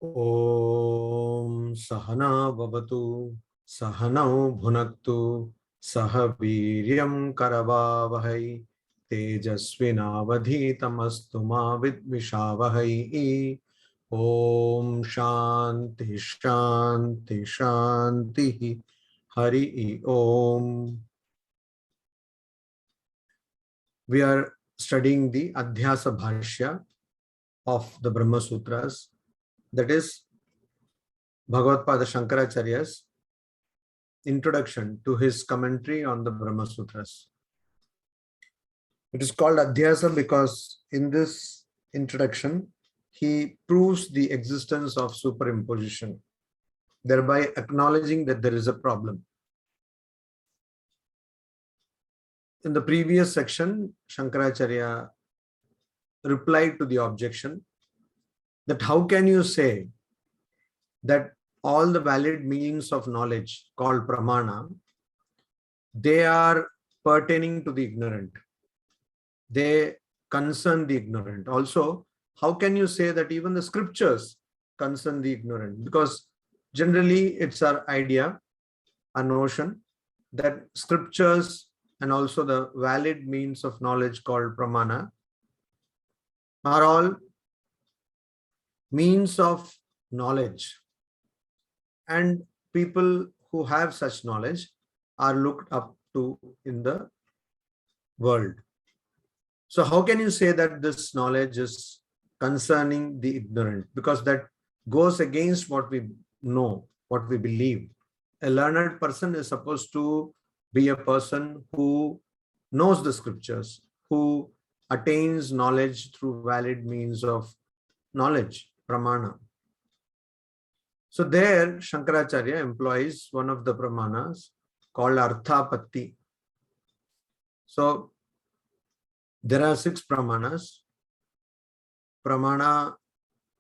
Om Sahana Bhavatu Sahanau Bhunaktu Sah Viryam Karavavahai Tejasvinavadhitamastu ma vidvishavahai. Om Shanti Shanti Shanti Hari Om. We are studying the Adhyasa Bhashya of the Brahma Sutras, that is Bhagavad-pada Shankaracharya's introduction to his commentary on the Brahma Sutras. It is called Adhyasa because in this introduction, he proves the existence of superimposition, thereby acknowledging that there is a problem. In the previous section, Shankaracharya replied to the objection that how can you say that all the valid meanings of knowledge called pramana, they are pertaining to the ignorant. They concern the ignorant. Also, how can you say that even the scriptures concern the ignorant? Because generally it's our idea, a notion that scriptures and also the valid means of knowledge called pramana are all means of knowledge, and people who have such knowledge are looked up to in the world. So how can you say that this knowledge is concerning the ignorant? Because that goes against what we know, what we believe. A learned person is supposed to be a person who knows the scriptures, who attains knowledge through valid means of knowledge, pramana. So there, Shankaracharya employs one of the pramanas called Arthapatti. So there are 6 pramanas. Pramana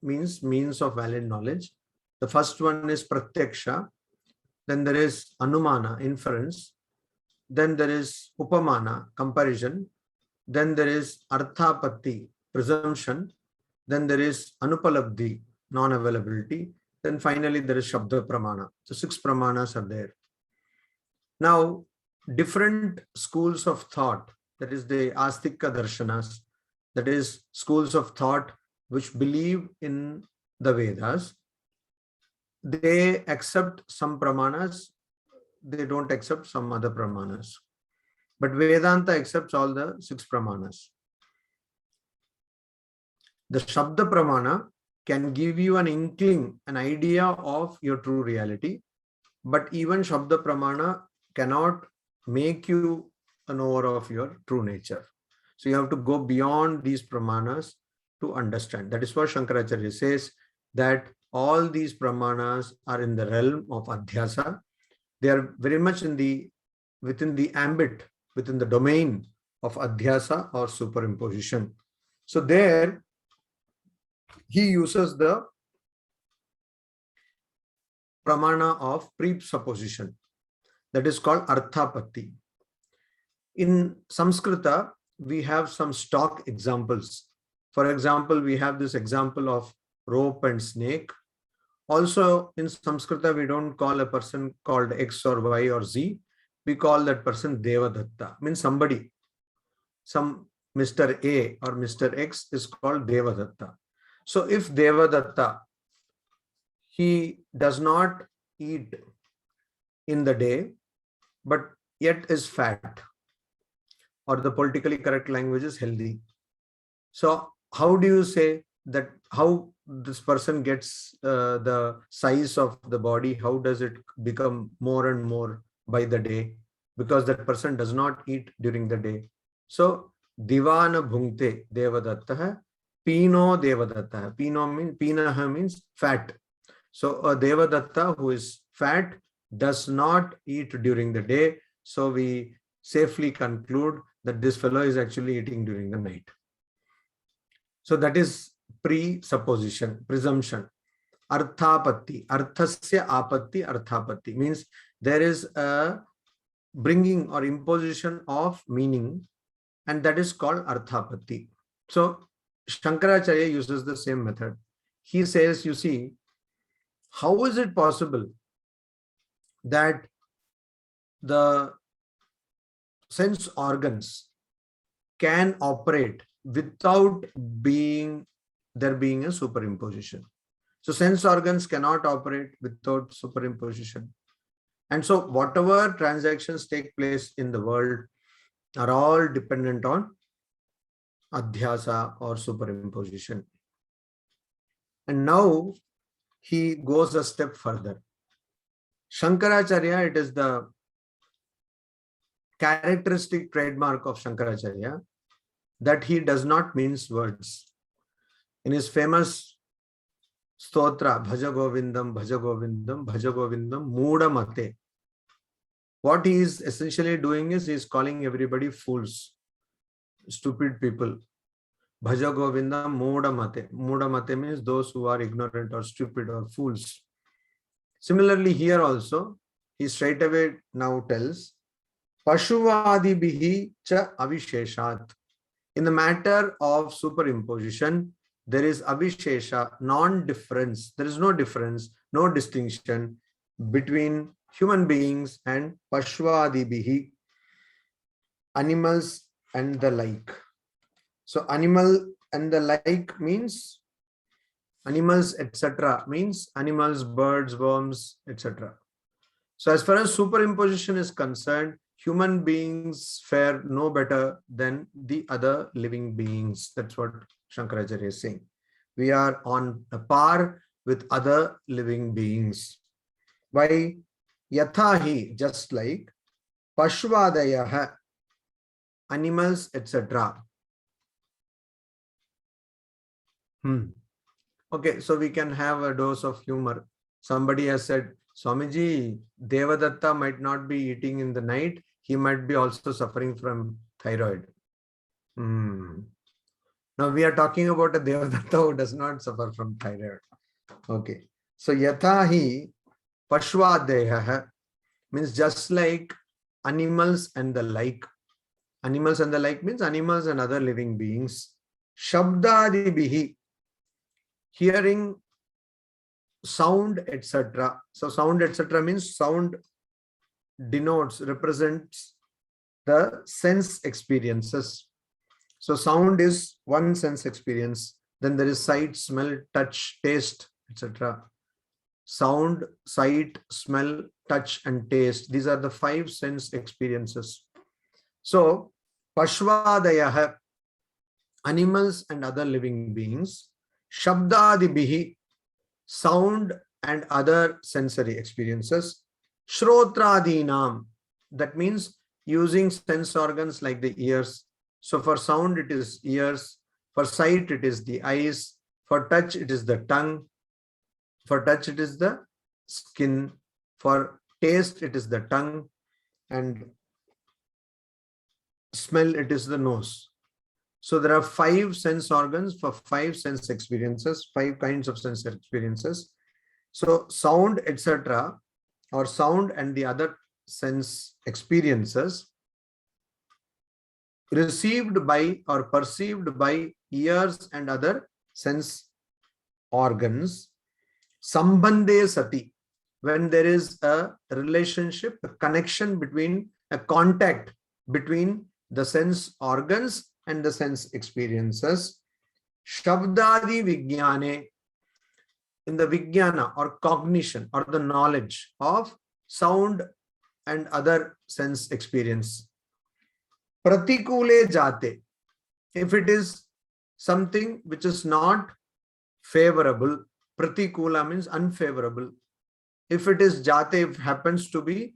means means of valid knowledge. The first one is Pratyaksha. Then there is Anumana, inference. Then there is Upamana, comparison. Then there is Arthapatti, presumption. Then there is Anupalabdhi, non-availability. Then finally there is Shabda Pramana. So 6 pramanas are there. Now, different schools of thought, that is the Astika Darshanas, that is schools of thought which believe in the Vedas, they accept some pramanas, they don't accept some other pramanas. But Vedanta accepts all the 6 pramanas. The Shabda Pramana can give you an inkling, an idea of your true reality, but even Shabda Pramana cannot make you a knower of your true nature. So you have to go beyond these pramanas to understand. That is what Shankaracharya says, that all these pramanas are in the realm of Adhyasa. They are very much within the ambit, within the domain of Adhyasa or superimposition. So there, he uses the pramana of presupposition, that is called Arthapatti. In Sanskrita, we have some stock examples. For example, we have this example of rope and snake. Also, in Sanskrita, we don't call a person called X or Y or Z. We call that person Devadatta, means somebody. Some Mr. A or Mr. X is called Devadatta. So if Devadatta, he does not eat in the day, but yet is fat, or the politically correct language is healthy. So how do you say that, how this person gets the size of the body? How does it become more and more by the day? Because that person does not eat during the day. So Divana Bhunkte Devadatta, Pino Devadatta. Pinaha means fat. So a Devadatta who is fat does not eat during the day. So we safely conclude that this fellow is actually eating during the night. So that is presupposition, presumption. Arthapatti, arthasya apatti, arthapatti means there is a bringing or imposition of meaning, and that is called arthapatti. So Shankaracharya uses the same method. He says, you see, How is it possible that the sense organs can operate without there being a superimposition? So sense organs cannot operate without superimposition. And so whatever transactions take place in the world are all dependent on adhyasa or superimposition. And now he goes a step further. Shankaracharya, it is the characteristic trademark of Shankaracharya that he does not mince words. In his famous stotra, Bhaja Govindam, Bhaja Govindam, Bhaja Govindam, Mooda Mate, what he is essentially doing is he is calling everybody fools, stupid people. Bhaja Govindam, Mooda Mate. Mooda Mate means those who are ignorant or stupid or fools. Similarly, here also, he straight away now tells, Pashuvadi bihi cha avisheshat. In the matter of superimposition, there is avishesha, non-difference. There is no difference, no distinction between human beings and Pashuvadi bihi, animals and the like. So animal and the like means animals, etc. means animals, birds, worms, etc. So as far as superimposition is concerned, human beings fare no better than the other living beings. That's what Shankaracharya is saying. We are on a par with other living beings. Why? Yathahi, just like Pashvadayaha, animals, etc. Okay, so we can have a dose of humor. Somebody has said, Swamiji, Devadatta might not be eating in the night. He might be also suffering from thyroid. Now we are talking about a Devadatta who does not suffer from thyroid. Okay. So Yathahi Pashvadeha means just like animals and the like. Animals and the like means animals and other living beings. Shabdadi bihi, hearing, sound, etc. So sound, etc. means sound denotes, represents the sense experiences. So sound is one sense experience. Then there is sight, smell, touch, taste, etc. Sound, sight, smell, touch, and taste. These are the 5 sense experiences. So Pashvadayaha, animals and other living beings. Shabdadibihi, sound and other sensory experiences. Shrotradinam, that means using sense organs like the ears. So for sound, it is ears. For sight, it is the eyes. For touch, it is the tongue. For touch, it is the skin. For taste, it is the tongue. And smell, it is the nose. So there are 5 sense organs for 5 sense experiences, 5 kinds of sense experiences. So sound, etc., or sound and the other sense experiences received by or perceived by ears and other sense organs. Sambandhe sati, when there is a relationship, a connection between, a contact between the sense organs and the sense experiences. Shabdadi Vijnane, in the Vijnana or cognition or the knowledge of sound and other sense experience. Pratikule Jate, if it is something which is not favorable, Pratikula means unfavorable. If it is Jate, if happens to be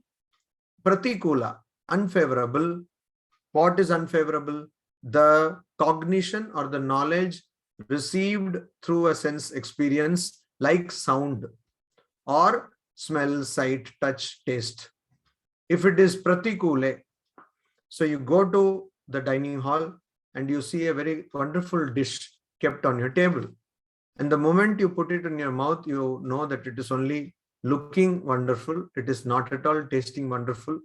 Pratikula, unfavorable, what is unfavorable? The cognition or the knowledge received through a sense experience like sound or smell, sight, touch, taste. If it is pratikule, so you go to the dining hall and you see a very wonderful dish kept on your table. And the moment you put it in your mouth, you know that it is only looking wonderful. It is not at all tasting wonderful.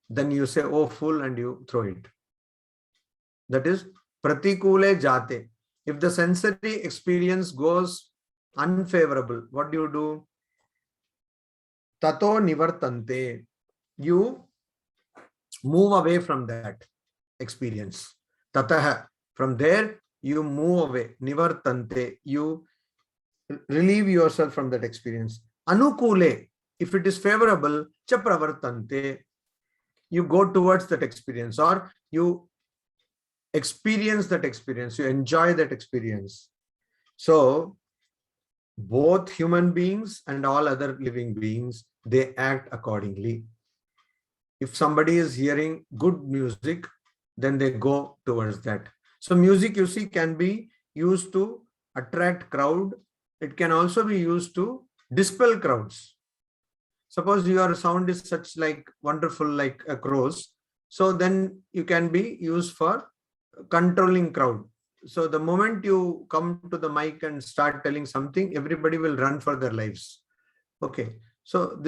Then you say, oh, full, and you throw it. That is pratikule jate. If the sensory experience goes unfavorable, what do? tato nivartante. You move away from that experience. Tataha. From there, you move away. Nivartante. You relieve yourself from that experience. Anukule. If it is favorable, cha pravartante. You go towards that experience, or you experience that experience, you enjoy that experience. So both human beings and all other living beings, they act accordingly. If somebody is hearing good music, then they go towards that. So music, you see, can be used to attract crowd. It can also be used to dispel crowds. Suppose your sound is such like wonderful, like a crows. So then you can be used for controlling crowd. So the moment you come to the mic and start telling something, everybody will run for their lives. Okay. So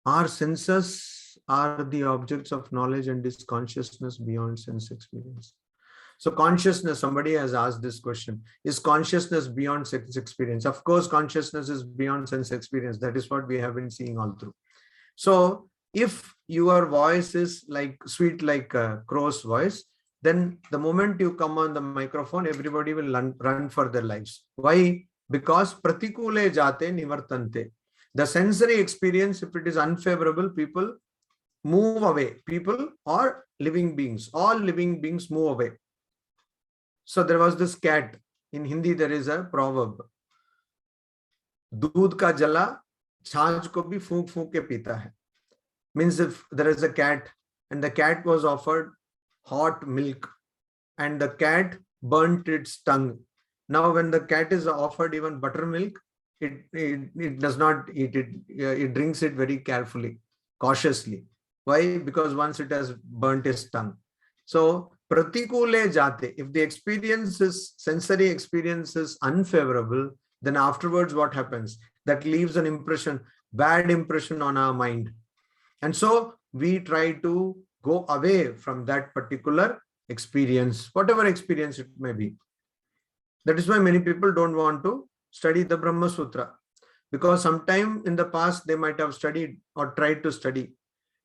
our senses are the objects of knowledge, and is consciousness beyond sense experience. So consciousness, somebody has asked this question, is consciousness beyond sense experience? Of course, consciousness is beyond sense experience. That is what we have been seeing all through. So if your voice is like sweet, like a crow's voice, then the moment you come on the microphone, everybody will run for their lives. Why? Because pratikule jate nivartante. The sensory experience, if it is unfavorable, people move away. People or living beings, all living beings move away. So there was this cat. In Hindi, there is a proverb. दूध का जला छाछ को भी फूंक फूंक के पीता है. Means if there is a cat and the cat was offered hot milk and the cat burnt its tongue. Now when the cat is offered even buttermilk, it does not eat it. It drinks it very carefully, cautiously. Why? Because once it has burnt its tongue. So pratikule jate, if the experience is, sensory experience is unfavorable, then afterwards what happens? That leaves an impression, bad impression on our mind. And so we try to go away from that particular experience, whatever experience it may be. That is why many people don't want to study the Brahma Sutra, because sometime in the past they might have studied or tried to study,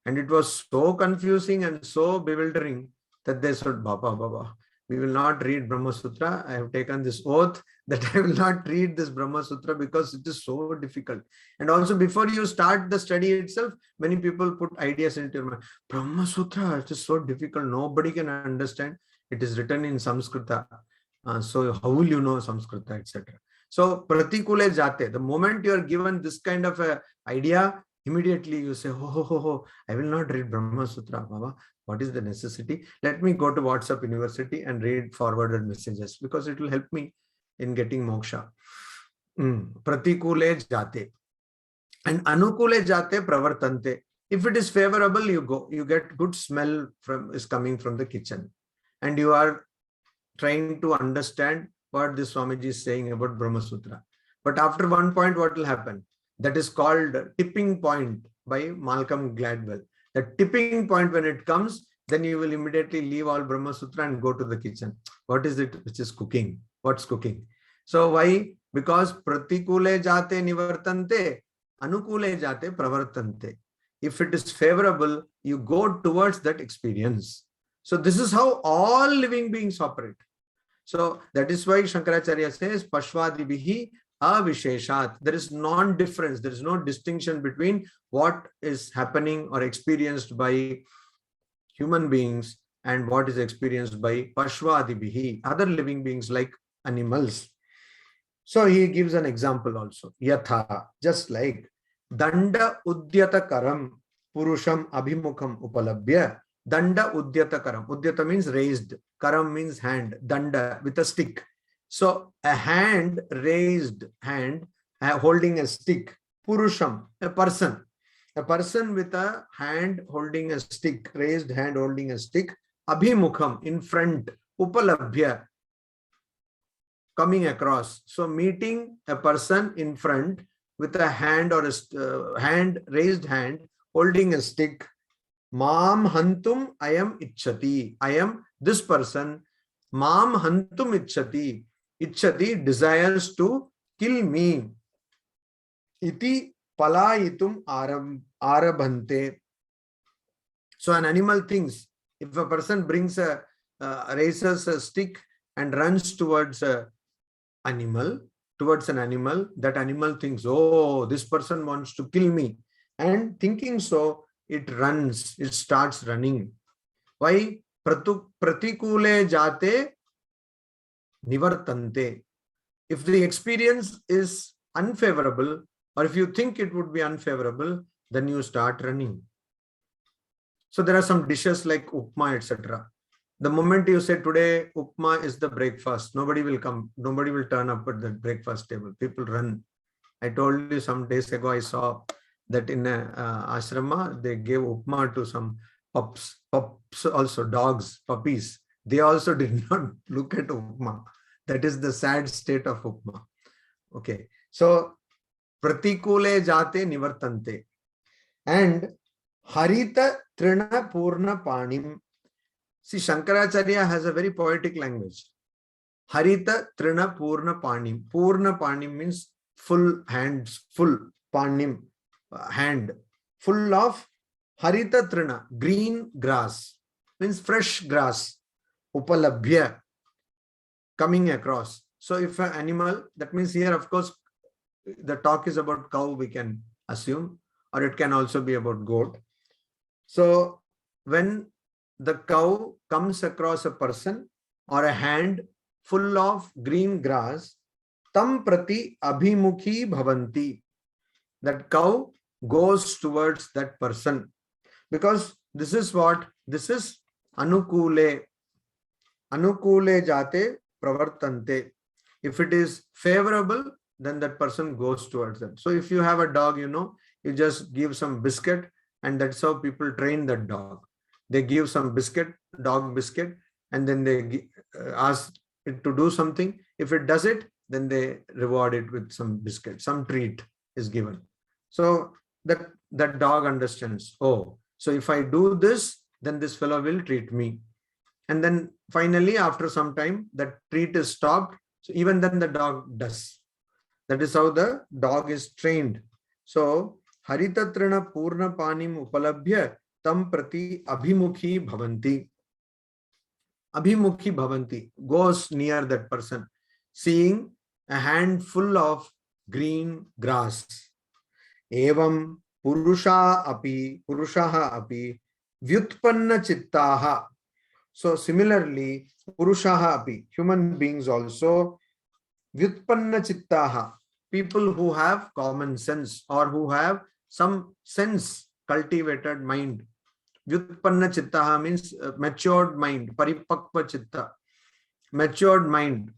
and it was so confusing and so bewildering that they said, Baba, we will not read Brahma Sutra. I have taken this oath that I will not read this Brahma Sutra because it is so difficult. And also before you start the study itself, many people put ideas into your mind. Brahma Sutra, it is so difficult. Nobody can understand. It is written in Sanskrita. So how will you know Sanskrita, etc. So pratikule jate, the moment you are given this kind of a idea, immediately you say, I will not read Brahma Sutra, Baba. What is the necessity? Let me go to WhatsApp University and read forwarded messages, because it will help me in getting moksha. Pratikule jate. And anukule jate pravartante. If it is favorable, you go. You get good smell is coming from the kitchen. And you are trying to understand what this Swamiji is saying about Brahma Sutra. But after one point, what will happen? That is called tipping point by Malcolm Gladwell. The tipping point, when it comes, then you will immediately leave all Brahma Sutra and go to the kitchen. What is it which is cooking? What's cooking? So why? Because pratikule jate nivartante, anukule jate pravartante. If it is favorable, you go towards that experience. So this is how all living beings operate. So that is why Shankaracharya says, Pashvadibihi avisheshat. There is non-difference. There is no distinction between what is happening or experienced by human beings and what is experienced by Pashvadibihi, other living beings like animals. So he gives an example also. Yatha, just like Danda Udyata Karam Purusham Abhimukham Upalabhya. Danda Udyata Karam. Udyata means raised. Karam means hand. Danda with a stick. So a hand, raised hand, holding a stick. Purusham, a person. A person with a hand holding a stick, raised hand holding a stick. Abhimukham, in front. Upalabhya, coming across. So meeting a person in front with a hand or a raised hand holding a stick. Mam hantum ayam ichchati. I am this person. Mam hantum ichchati. Ichchati desires to kill me. iti palayitum arabhante. So an animal thinks, if a person brings raises a stick and runs towards an animal, that animal thinks, oh, this person wants to kill me. And thinking so, it runs, it starts running. Why? Pratikule jate nivartante. If the experience is unfavorable, or if you think it would be unfavorable, then you start running. So there are some dishes like upma, etc. The moment you say today upma is the breakfast, nobody will come, nobody will turn up at the breakfast table. People run. I told you some days ago, I saw that in a ashrama, they gave upma to some pups also, dogs, puppies. They also did not look at upma. That is the sad state of upma. Okay. So, pratikule jate nivartante. And harita trina purna panim. See, Shankaracharya has a very poetic language. Harita trina purna panim. Purna panim means full hands, full panim, hand, full of harita trina, green grass, means fresh grass, upalabhya, coming across. So if an animal, that means here, of course, the talk is about cow, we can assume, or it can also be about goat. So when the cow comes across a person or a hand full of green grass, tam prati abhimukhi bhavanti. That cow goes towards that person, because this is what, this is anukule jate pravartante. If it is favorable, then that person goes towards them. So if you have a dog, you just give some biscuit, and that's how people train that dog. They give some biscuit, dog biscuit, and then they ask it to do something. If it does it, then they reward it with some biscuit, some treat is given. So that dog understands, oh, so if I do this, then this fellow will treat me. And then finally, after some time, that treat is stopped. So even then the dog does. That is how the dog is trained. So haritatrana purna panim upalabhya tam prati abhimukhi bhavanti. Abhimukhi bhavanti, goes near that person, seeing a handful of green grass. Evam purushaha api vyutpanna chittaha. So similarly, purushaha api, human beings also, vyutpanna chittaha, people who have common sense or who have some sense, cultivated mind. Vyutpanna chittaha means matured mind, paripakva chitta, matured mind.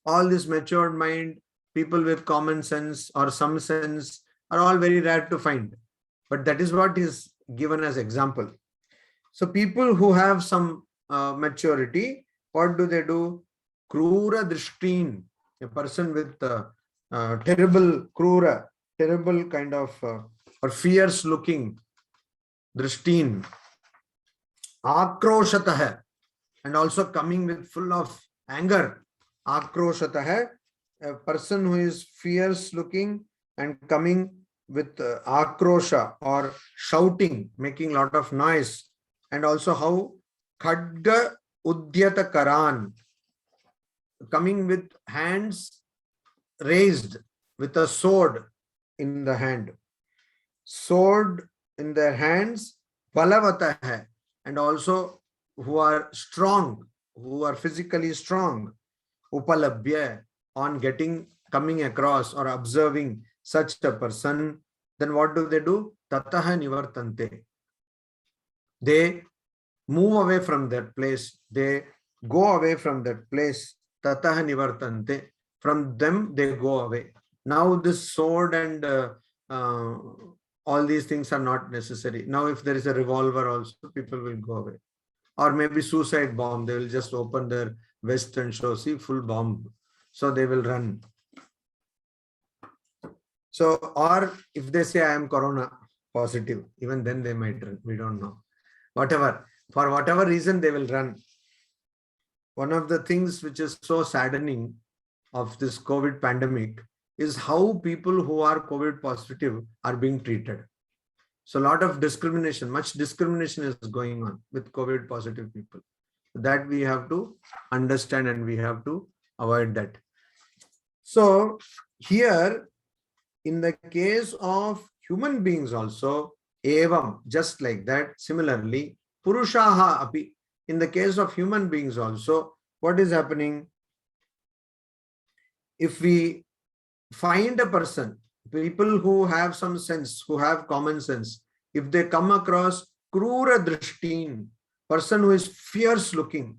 All this matured mind, people with common sense or some sense, are all very rare to find. But that is what is given as example. So people who have some maturity, what do? Krura drishtin, a person with terrible krura, terrible kind of or fierce looking drishtin, akroshatah, and also coming with full of anger. Akroshatah, a person who is fierce looking and coming with akrosha or shouting, making a lot of noise. And also how khadga udyata karan, coming with hands raised with a sword in the hand. Sword in their hands, balavata hai, and also who are strong, who are physically strong, upalabhya, on coming across or observing such a person. Then what do? Tataha nivartante. They move away from that place. They go away from that place. Tataha nivartante. From them, they go away. Now this sword and all these things are not necessary. Now if there is a revolver also, people will go away. Or maybe suicide bomb. They will just open their vest and show, see, full bomb. So they will run. So, or if they say I am corona positive, even then they might run. We don't know. For whatever reason, they will run. One of the things which is so saddening of this COVID pandemic is how people who are COVID positive are being treated. So a lot of discrimination, much discrimination is going on with COVID positive people. That we have to understand and we have to avoid that. So here, in the case of human beings also, evam, just like that, similarly, purushaha api, in the case of human beings also, what is happening? If we find a person, people who have some sense, who have common sense, if they come across krura drishtin, person who is fierce looking,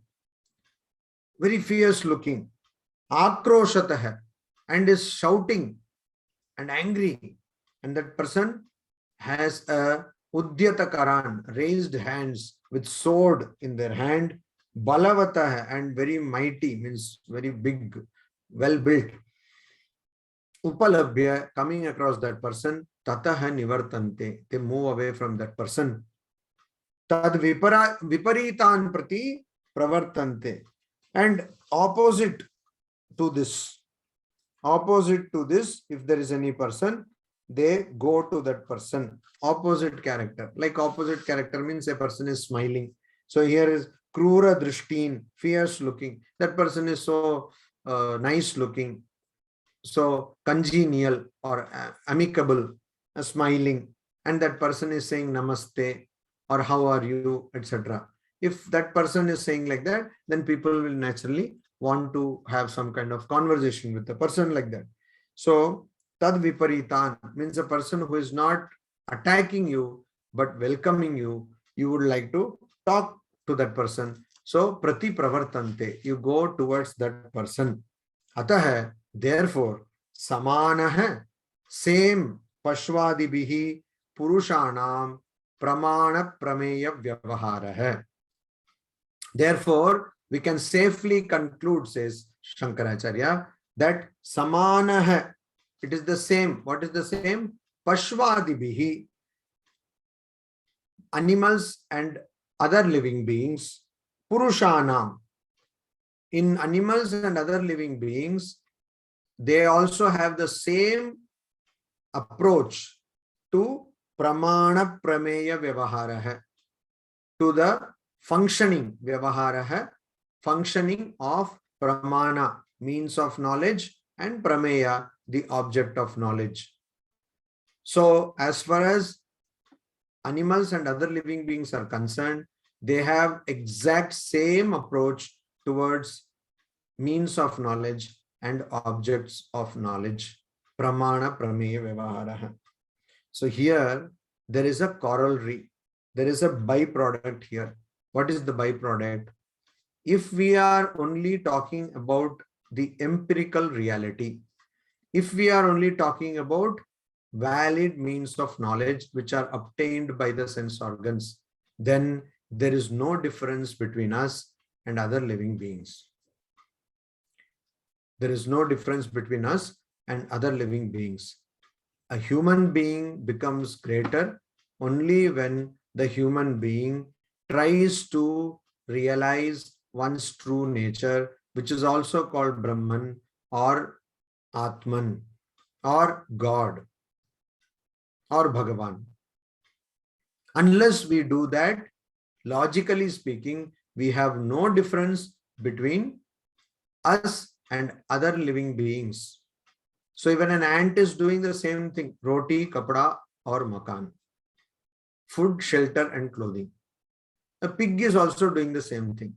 very fierce looking, akroshatah, and is shouting and angry, and that person has a udyata karan, raised hands with sword in their hand, balavata, and very mighty, means very big, well built, upalabhya, coming across that person, tataha nivartante, they move away from that person. Tad viparitan prati pravartante, and opposite to this, if there is any person, they go to that person. Opposite character, like opposite character means a person is smiling. So here is krura drishtin, fierce looking. That person is so nice looking, so congenial or amicable, smiling, and that person is saying namaste or how are you, etc. If that person is saying like that, then people will naturally want to have some kind of conversation with the person like that. So tad viparitan means a person who is not attacking you but welcoming you. You would like to talk to that person. So prati pravartante, you go towards that person. Atah, therefore, samanah, same pashvadibihi purushanam pramana prameya vyavaharah. Therefore, we can safely conclude, says Shankaracharya, that samanah, it is the same. What is the same? Pashvadibihi, animals and other living beings, purushanam. In animals and other living beings, they also have the same approach to pramana prameya vyavaharah, to the functioning vyavaharah, functioning of pramana, means of knowledge, and prameya, the object of knowledge. So as far as animals and other living beings are concerned, they have exact same approach towards means of knowledge and objects of knowledge. Pramana prameya vyavaharah. So here there is a corollary. There is a byproduct here. What is the byproduct? If we are only talking about the empirical reality, if we are only talking about valid means of knowledge which are obtained by the sense organs, then there is no difference between us and other living beings. There is no difference between us and other living beings. A human being becomes greater only when the human being tries to realize one's true nature, which is also called Brahman or Atman or God or Bhagavan. Unless we do that, logically speaking, we have no difference between us and other living beings. So even an ant is doing the same thing, roti, kapda or makan, food, shelter and clothing. A pig is also doing the same thing.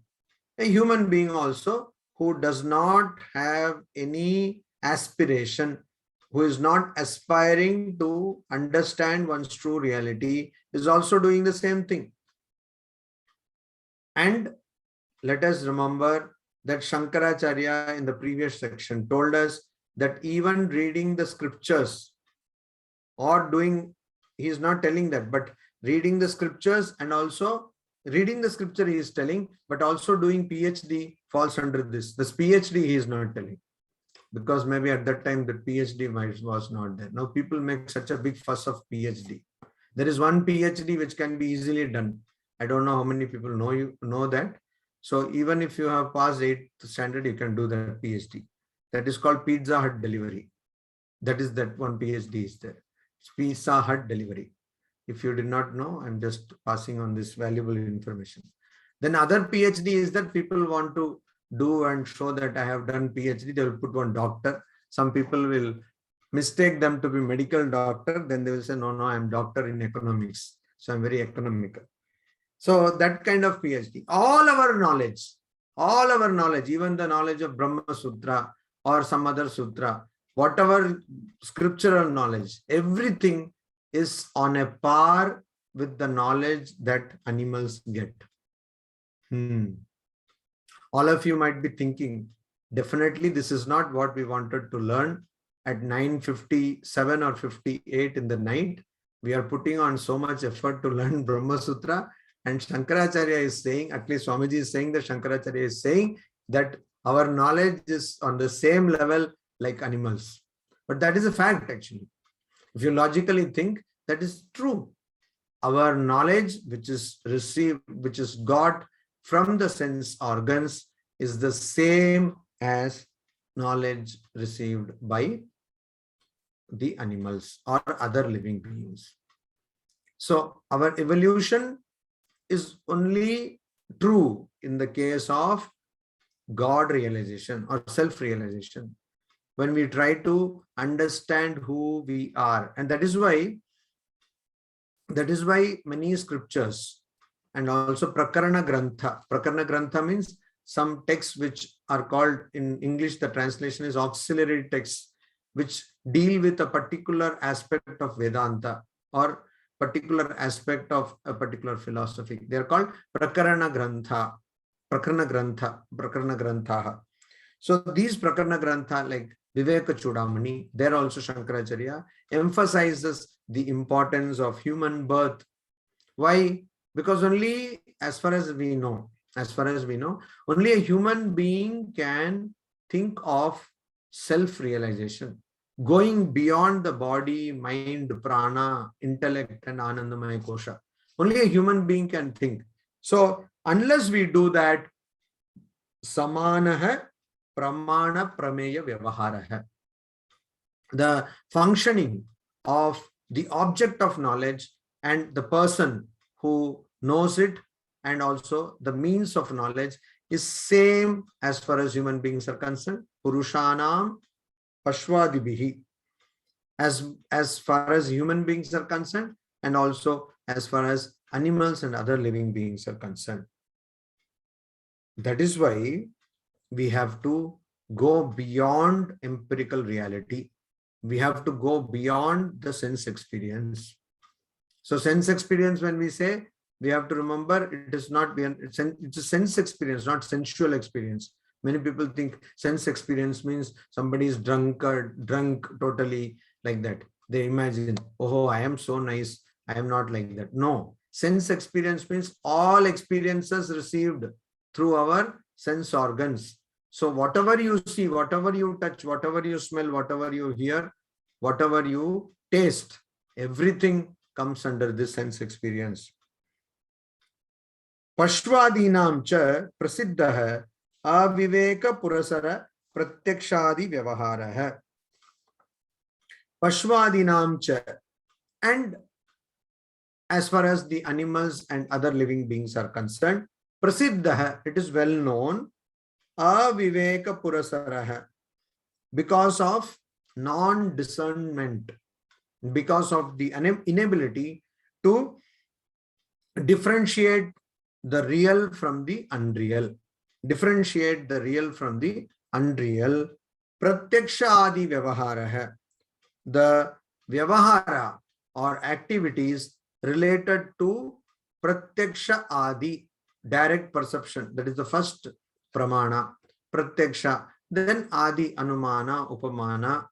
A human being also who does not have any aspiration, who is not aspiring to understand one's true reality, is also doing the same thing. And let us remember that Shankaracharya in the previous section told us that even reading the scriptures or doing, he is not telling that, but reading the scriptures and also reading the scripture he is telling, but also doing PhD falls under this. This PhD he is not telling, because maybe at that time the PhD was not there. Now people make such a big fuss of PhD. There is one PhD which can be easily done. I don't know how many people know that. So even if you have passed 8th standard, you can do that PhD. That is called Pizza Hut delivery. That one PhD is there. It's Pizza Hut delivery. If you did not know, I'm just passing on this valuable information. Then other PhD is that people want to do and show that I have done PhD. They will put one doctor. Some people will mistake them to be medical doctor. Then they will say, no, I'm doctor in economics. So I'm very economical. So that kind of PhD. All our knowledge, even the knowledge of Brahma Sutra or some other sutra, whatever scriptural knowledge, everything is on a par with the knowledge that animals get. All of you might be thinking, definitely this is not what we wanted to learn at 9:57 or 58 in the night. We are putting on so much effort to learn Brahma Sutra, and Shankaracharya is saying, at least Swamiji is saying that Shankaracharya is saying that our knowledge is on the same level like animals. But that is a fact actually. If you logically think, that is true. Our knowledge, which is received, which is got from the sense organs, is the same as knowledge received by the animals or other living beings. So our evolution is only true in the case of God realization or self-realization, when we try to understand who we are. And that is why many scriptures and also Prakarana Grantha means some texts which are called, in English the translation is auxiliary texts, which deal with a particular aspect of Vedanta or particular aspect of a particular philosophy. They are called Prakarana Grantha. So these Prakarana Grantha, like Viveka Chudamani, there also Shankaracharya emphasizes the importance of human birth. Why? Because only as far as we know, only a human being can think of self-realization, going beyond the body, mind, prana, intellect, and Anandamaya Kosha. Only a human being can think. So unless we do that, Samanaha Pramana Prameya Vyavaharaha, the functioning of the object of knowledge and the person who knows it and also the means of knowledge is same as far as human beings are concerned. Purushanam Pashvadibihi, as far as human beings are concerned, and also as far as animals and other living beings are concerned. That is why we have to go beyond empirical reality. We have to go beyond the sense experience. So sense experience, when we say, we have to remember it is not beyond, it's a sense experience, not sensual experience. Many people think sense experience means somebody is drunk totally like that. They imagine, oh, I am so nice. I am not like that. No, sense experience means all experiences received through our sense organs. So whatever you see, whatever you touch, whatever you smell, whatever you hear, whatever you taste, everything comes under this sense experience. Pashvadinam cha prasiddha aviveka purasara pratyakshadi vyavahara. Pashvadinam cha, and as far as the animals and other living beings are concerned, prasiddha, it is well known, aviveka purasara, because of non-discernment, because of the inability to differentiate the real from the unreal. Differentiate the real from the unreal. Pratyaksha adi vyavahara, the vyavahara or activities related to pratyaksha adi, direct perception. That is the first pramana, pratyaksha. Then adi, anumana, upamana,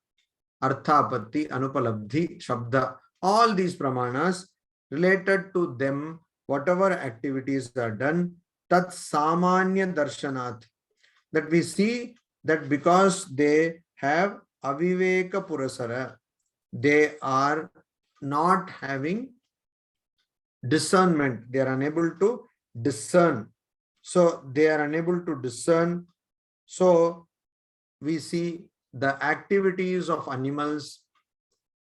arthapatti, anupalabdhi, shabda. All these pramanas, related to them, whatever activities are done, tat samanya darshanat, that we see that because they have aviveka purasara, they are not having discernment. They are unable to discern. So they are unable to discern. So we see the activities of animals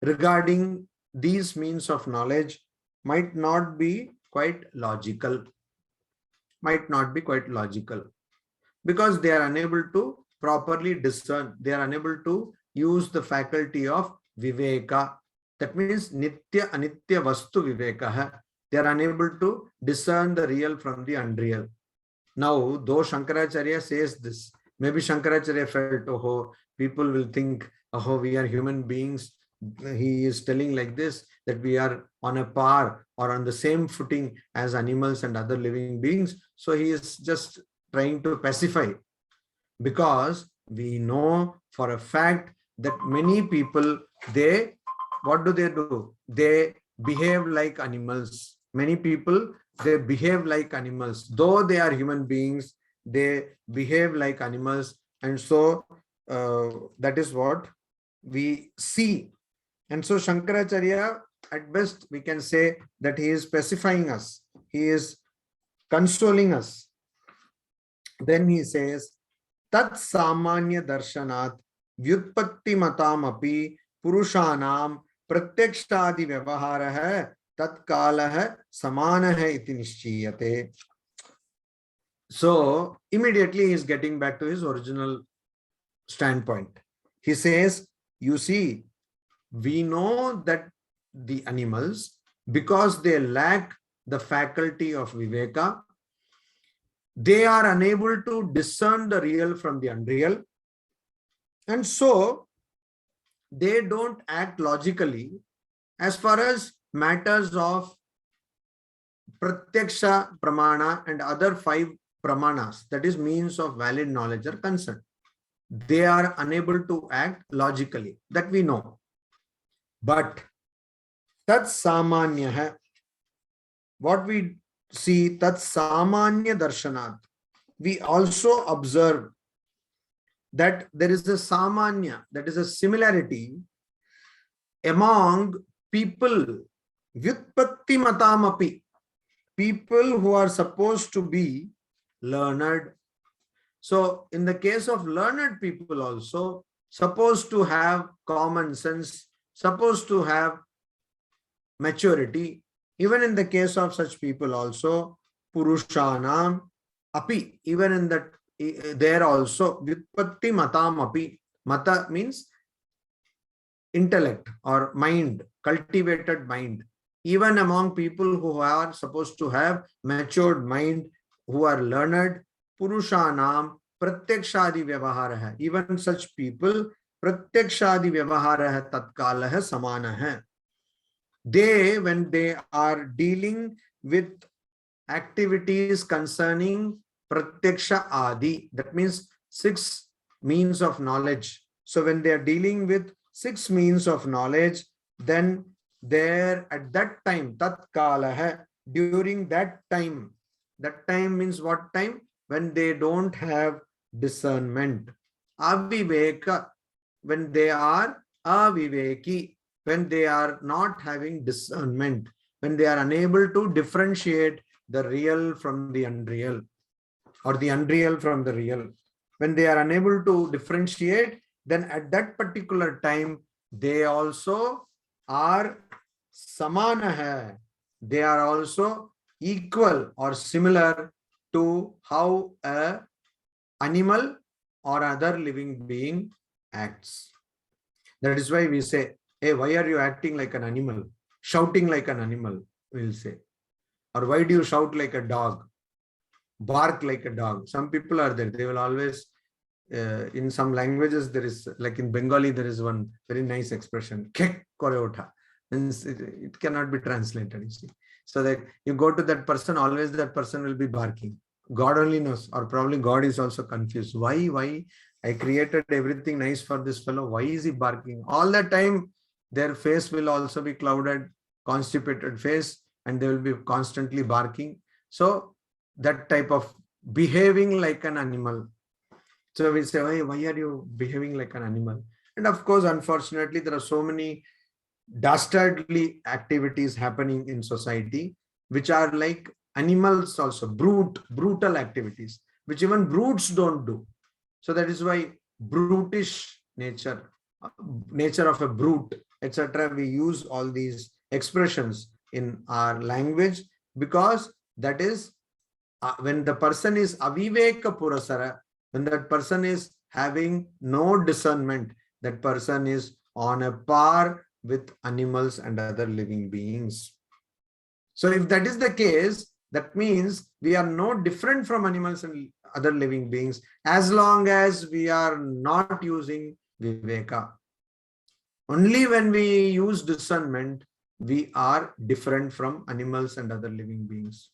regarding these means of knowledge might not be quite logical, because they are unable to properly discern. They are unable to use the faculty of viveka. That means nitya anitya vastu viveka. They are unable to discern the real from the unreal. Now, though Shankaracharya says this, maybe Shankaracharya felt, oh, people will think, oh, we are human beings. He is telling like this, that we are on a par or on the same footing as animals and other living beings. So he is just trying to pacify, because we know for a fact that many people, what do? They behave like animals. Many people, they behave like animals. Though they are human beings, they behave like animals. And so that is what we see. And so Shankaracharya, at best, we can say that he is pacifying us. He is consoling us. Then he says, Tat samanya darshanat vyutpatti matam api purushanam pratyakshadi vyavahara tat kala samana iti nishchiyate. So immediately he is getting back to his original standpoint. He says, you see, we know that the animals, because they lack the faculty of viveka, they are unable to discern the real from the unreal. And so they don't act logically as far as matters of pratyaksha pramana and other 5 pramanas, that is means of valid knowledge, are concerned. They are unable to act logically, that we know. But tat samanya, what we see, tat samanya darshanat, we also observe that there is a samanya, that is a similarity among people, vyutpatti matamapi, people who are supposed to be learned. So in the case of learned people also, supposed to have common sense, supposed to have maturity. Even in the case of such people also, purushanam api, even in that, there also, vyutpatti matam api. Mata means intellect or mind, cultivated mind. Even among people who are supposed to have matured mind, who are learned, purushanam pratyakshadi vyavahara, even such people, pratyakshadi vyavahara tatkala samana hai. They, when they are dealing with activities concerning pratyaksha adi, that means 6 means of knowledge. So when they are dealing with 6 means of knowledge, then there at that time, tat kala hai, during that time means what time? When they don't have discernment. Aviveka, when they are aviveki, when they are not having discernment, when they are unable to differentiate the real from the unreal, or the unreal from the real. When they are unable to differentiate, then at that particular time, they also are samana hai. They are also equal or similar to how an animal or other living being acts. That is why we say, hey, why are you acting like an animal? Shouting like an animal, we'll say. Or why do you shout like a dog? Bark like a dog. Some people are there, they will always, in some languages, there is, like in Bengali, there is one very nice expression, kek kore utha. It cannot be translated, you see. So that you go to that person, always that person will be barking. God only knows, or probably God is also confused. Why? I created everything nice for this fellow. Why is he barking? All the time, their face will also be clouded, constipated face, and they will be constantly barking. So that type of behaving like an animal. So we say, hey, why are you behaving like an animal? And of course, unfortunately, there are so many dastardly activities happening in society, which are like animals also, brutal activities, which even brutes don't do. So that is why brutish nature, nature of a brute, etc. We use all these expressions in our language because that is when the person is aviveka purasara, when that person is having no discernment, that person is on a par with animals and other living beings. So if that is the case, that means we are no different from animals and other living beings as long as we are not using viveka. Only when we use discernment, we are different from animals and other living beings.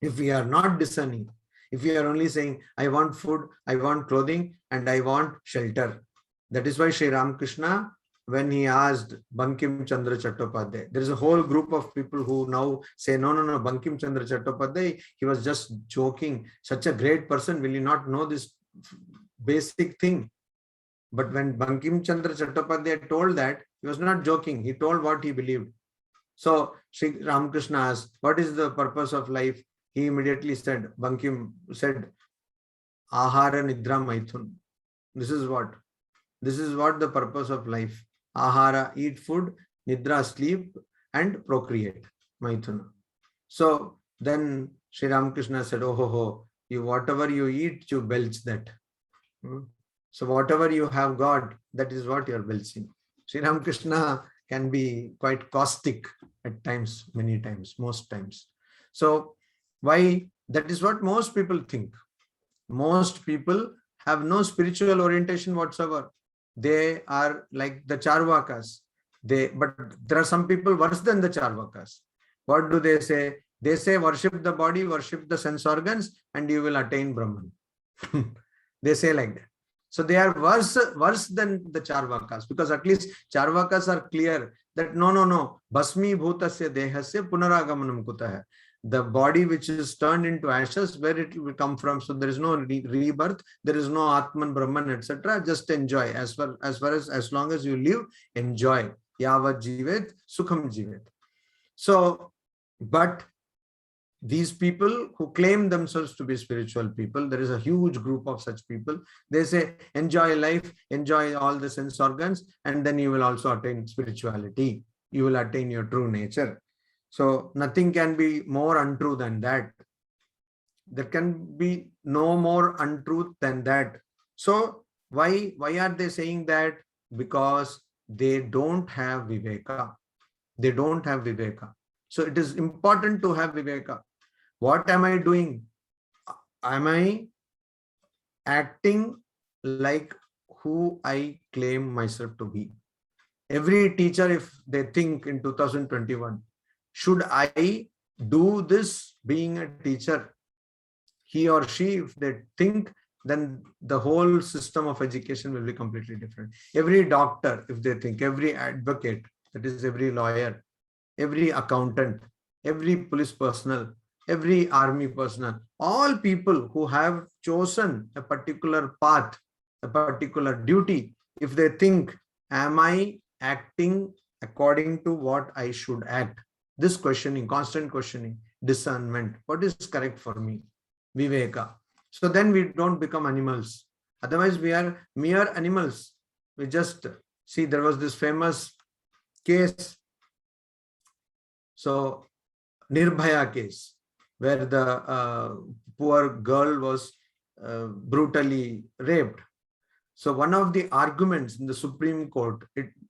If we are not discerning, if we are only saying, I want food, I want clothing, and I want shelter. That is why Sri Ramakrishna, when he asked Bankim Chandra Chattopadhyay, there is a whole group of people who now say, no, Bankim Chandra Chattopadhyay, he was just joking. Such a great person, will you not know this basic thing? But when Bankim Chandra Chattopadhyay told that, he was not joking. He told what he believed. So Sri Ramakrishna asked, what is the purpose of life? He immediately said, Bankim said, Ahara Nidra Maithun. This is what the purpose of life. Ahara, eat food, Nidra, sleep, and procreate. Maithuna. So then Sri Ramakrishna said, oh, whatever you eat, you belch that. So whatever you have got, that is what you are belching. Sri Ramakrishna can be quite caustic at times, many times, most times. So why? That is what most people think. Most people have no spiritual orientation whatsoever. They are like the Charvakas. But there are some people worse than the Charvakas. What do they say? They say worship the body, worship the sense organs, and you will attain Brahman. They say like that. So they are worse than the Charvakas, because at least Charvakas are clear that no, Basmi Bhutasya Dehasya Punaragamanam Kutah. The body which is turned into ashes, where it will come from. So there is no rebirth, there is no Atman, Brahman, etc. Just enjoy. As long as you live, enjoy. Yavat Jivet, Sukham Jivet. So, but these people who claim themselves to be spiritual people, there is a huge group of such people. They say, enjoy life, enjoy all the sense organs, and then you will also attain spirituality. You will attain your true nature. So nothing can be more untrue than that. There can be no more untruth than that. So why are they saying that? Because they don't have viveka. They don't have viveka. So it is important to have viveka. What am I doing? Am I acting like who I claim myself to be? Every teacher, if they think in 2021, should I do this being a teacher? He or she, if they think, then the whole system of education will be completely different. Every doctor, if they think, every advocate, that is every lawyer, every accountant, every police personnel, every army personnel, all people who have chosen a particular path, a particular duty, if they think, am I acting according to what I should act? This questioning, constant questioning, discernment, what is correct for me? Viveka. So then we don't become animals. Otherwise, we are mere animals. We just see, there was this famous case. So, Nirbhaya case, where the poor girl was brutally raped. So one of the arguments in the Supreme Court,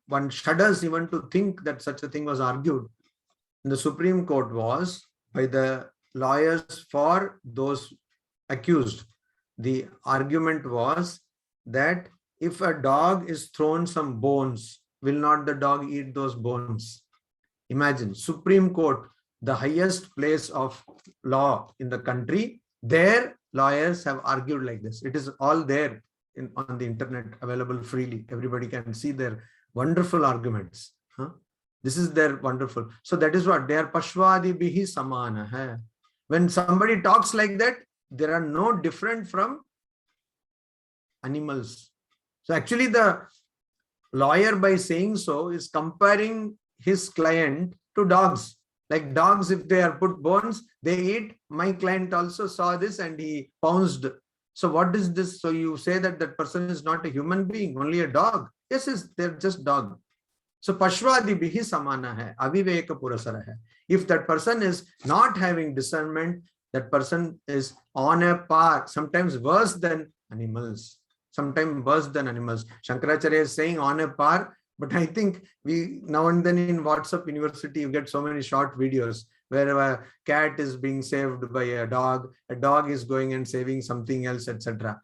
one shudders even to think that such a thing was argued in the Supreme Court, was by the lawyers for those accused. The argument was that if a dog is thrown some bones, will not the dog eat those bones? Imagine, Supreme Court, the highest place of law in the country, their lawyers have argued like this. It is all there on the internet, available freely. Everybody can see their wonderful arguments. This is their wonderful. So that is what they are. Pashwadi bihi samana hai. When somebody talks like that, they are no different from animals. So actually the lawyer, by saying so, is comparing his client to dogs. Like dogs, if they are put bones, they eat. My client also saw this and he pounced So what is this? So you say that that person is not a human being, only a dog. Yes, they're just dog. So Pashvadibhihi samana hai, aviveka purasara hai. If that person is not having discernment, that person is on a par, sometimes worse than animals. Sometimes worse than animals. Shankaracharya is saying on a par, but I think we now and then in WhatsApp University, you get so many short videos where a cat is being saved by a dog is going and saving something else, etc.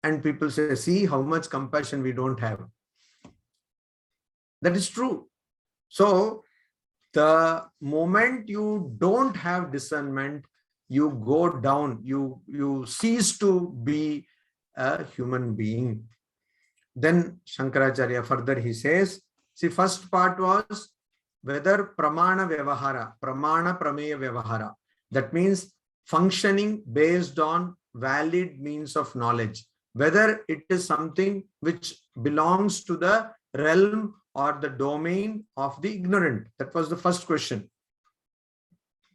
And people say, see how much compassion we don't have. That is true. So the moment you don't have discernment, you go down, you cease to be a human being. Then Shankaracharya further he says, see, first part was whether pramana vyavahara, pramana prameya vyavahara. That means functioning based on valid means of knowledge, whether it is something which belongs to the realm or the domain of the ignorant. That was the first question.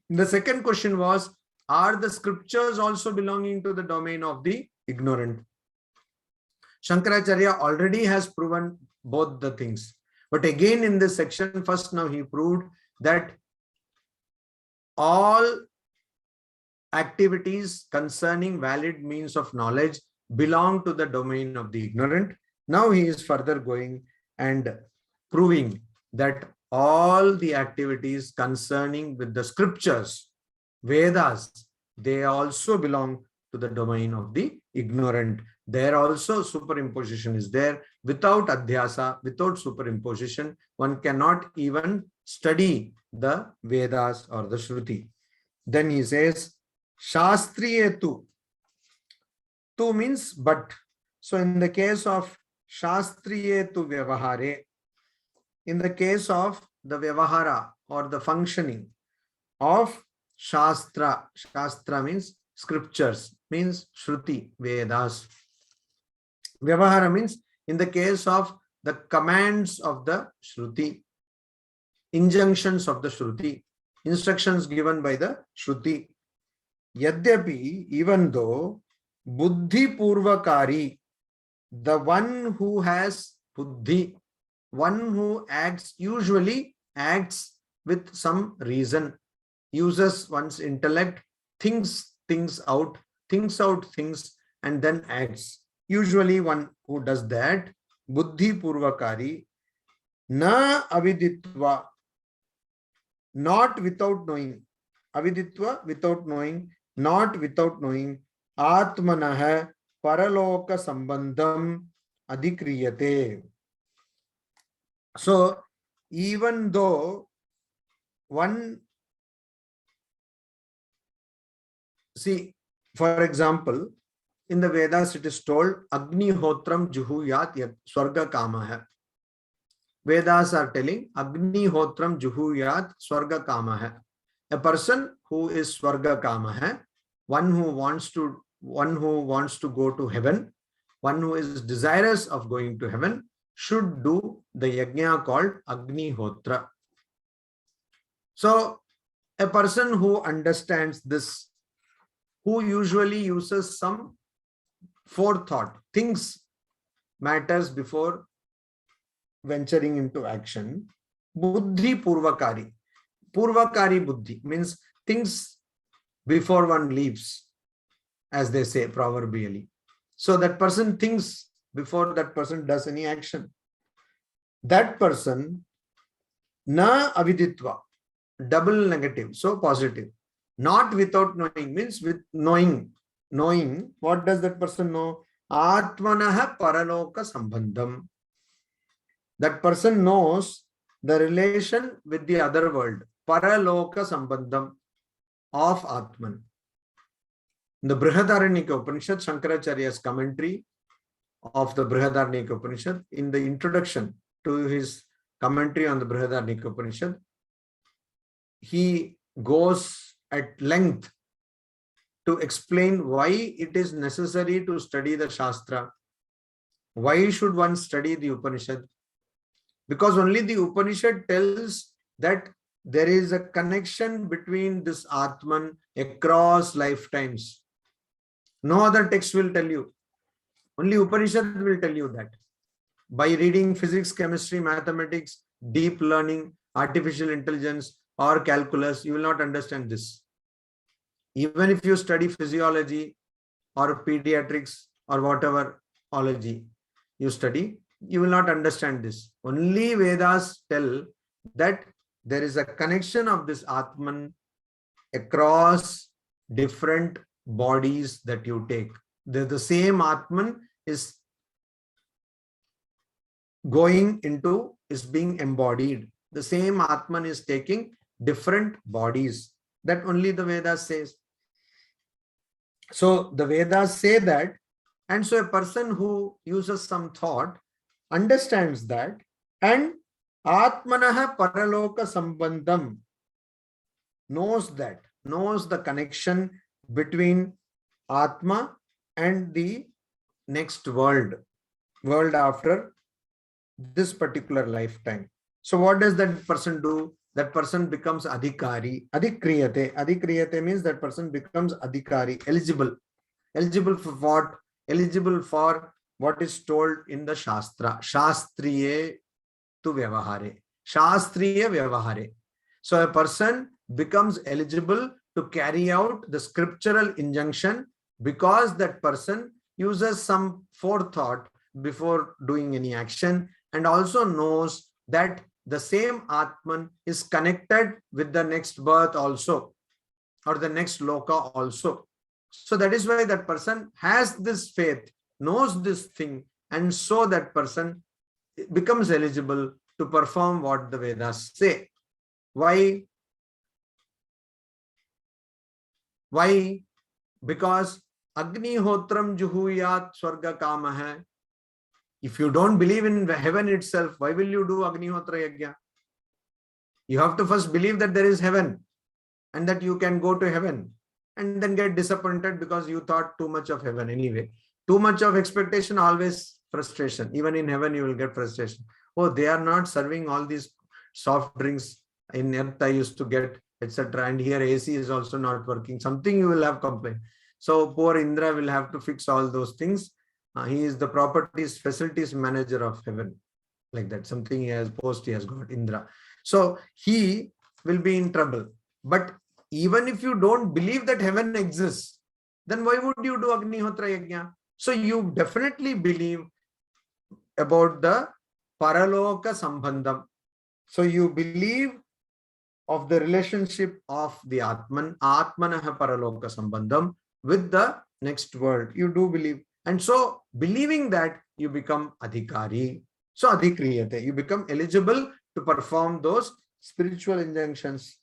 The second question was, are the scriptures also belonging to the domain of the ignorant? Shankaracharya already has proven both the things. But again in this section, first now he proved that all activities concerning valid means of knowledge belong to the domain of the ignorant. Now he is further going and proving that all the activities concerning with the scriptures, Vedas, they also belong to the domain of the ignorant. There also superimposition is there. Without adhyasa, without superimposition, one cannot even study the Vedas or the Shruti. Then he says, Shastriyetu. Tu means but. So in the case of Shastriyetu Vyavahare, in the case of the Vyavahara or the functioning of Shastra, Shastra means scriptures, means Shruti, Vedas. Vyavahara means in the case of the commands of the Shruti, injunctions of the Shruti, instructions given by the Shruti. Yadyapi, even though Buddhi Purvakari, the one who has Buddhi, one who acts, usually acts with some reason, uses one's intellect, thinks things out, things, and then acts. Usually one who does that, Buddhi Purvakari, na aviditva, not without knowing, aviditva without knowing, not without knowing, atmanah paraloka sambandham adhikriyate. So even though one, see, for example, in the Vedas it is told, Agni Hotram Juhuyat Yat Swarga Kamaha. Vedas are telling, Agni Hotram Juhuyat Swarga Kamaha. A person who is Swarga Kamaha, one who wants to go to heaven, one who is desirous of going to heaven, should do the yajna called Agni Hotra. So a person who understands this, who usually uses some forethought, thinks matters before venturing into action, Buddhi Purvakari. Purvakari Buddhi means things before one leaves, as they say proverbially. So that person thinks before that person does any action. That person, na aviditva, double negative, so positive. Not without knowing means with knowing. Knowing, what does that person know? Atmanaha paraloka sambandham. That person knows the relation with the other world, paraloka sambandham of Atman. In the Brihadaranyaka Upanishad, Shankaracharya's commentary of the Brihadaranyaka Upanishad, in the introduction to his commentary on the Brihadaranyaka Upanishad, he goes at length to explain why it is necessary to study the Shastra. Why should one study the Upanishad? Because only the Upanishad tells that there is a connection between this Atman across lifetimes. No other text will tell you. Only Upanishad will tell you that. By reading physics, chemistry, mathematics, deep learning, artificial intelligence, or calculus, you will not understand this. Even if you study physiology or pediatrics or whatever ology you study, you will not understand this. Only Vedas tell that there is a connection of this Atman across different bodies that you take. The same Atman is going into, is being embodied. The same Atman is taking different bodies. That only the Vedas says. So the Vedas say that, and so a person who uses some thought understands that, and Atmanaha Paraloka Sambandham, knows that, knows the connection between Atma and the next world after this particular lifetime. So what does that person do? That person becomes adhikari. Adhikriyate. Adhikriyate means that person becomes adhikari, eligible. Eligible for what? Eligible for what is told in the Shastra. Shastriye tu vyavahare. Shastriye vyavahare. So a person becomes eligible to carry out the scriptural injunction because that person uses some forethought before doing any action, and also knows that the same Atman is connected with the next birth also, or the next loka also. So that is why that person has this faith, knows this thing, and so that person becomes eligible to perform what the Vedas say. Why? Why? Because Agnihotram Juhuyat Swarga Kamaha. If you don't believe in heaven itself, why will you do Agnihotra Yajna? You have to first believe that there is heaven and that you can go to heaven, and then get disappointed because you thought too much of heaven anyway. Too much of expectation, always frustration. Even in heaven, you will get frustration. Oh, they are not serving all these soft drinks. In earth, I used to get, etc. And here AC is also not working. Something you will have complaint. So poor Indra will have to fix all those things. He is the properties facilities manager of heaven, like that. Something he has got, Indra. So he will be in trouble. But even if you don't believe that heaven exists, then why would you do Agnihotra Yajna? So you definitely believe about the Paraloka Sambandham. So you believe of the relationship of the Atman, Atmanaha Paraloka Sambandham, with the next world. You do believe. And so believing that, you become adhikari. So adhikriyate, you become eligible to perform those spiritual injunctions.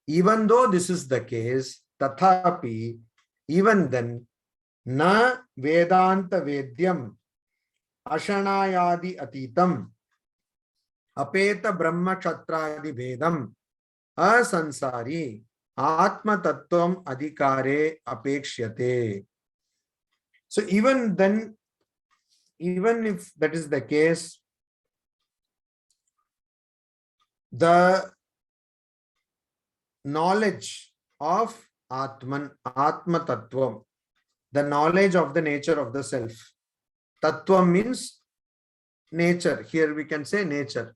Even though this is the case, tathapi, even then, na Vedanta Vedyam Ashanayadi Atitam Apeta Brahma Kshatradi Vedam Asansari Atma Tattvam Adhikare Apekshyate. So even then, even if that is the case, the knowledge of Atman, Atma Tattvam, the knowledge of the nature of the self. Tattvam means nature. Here we can say nature.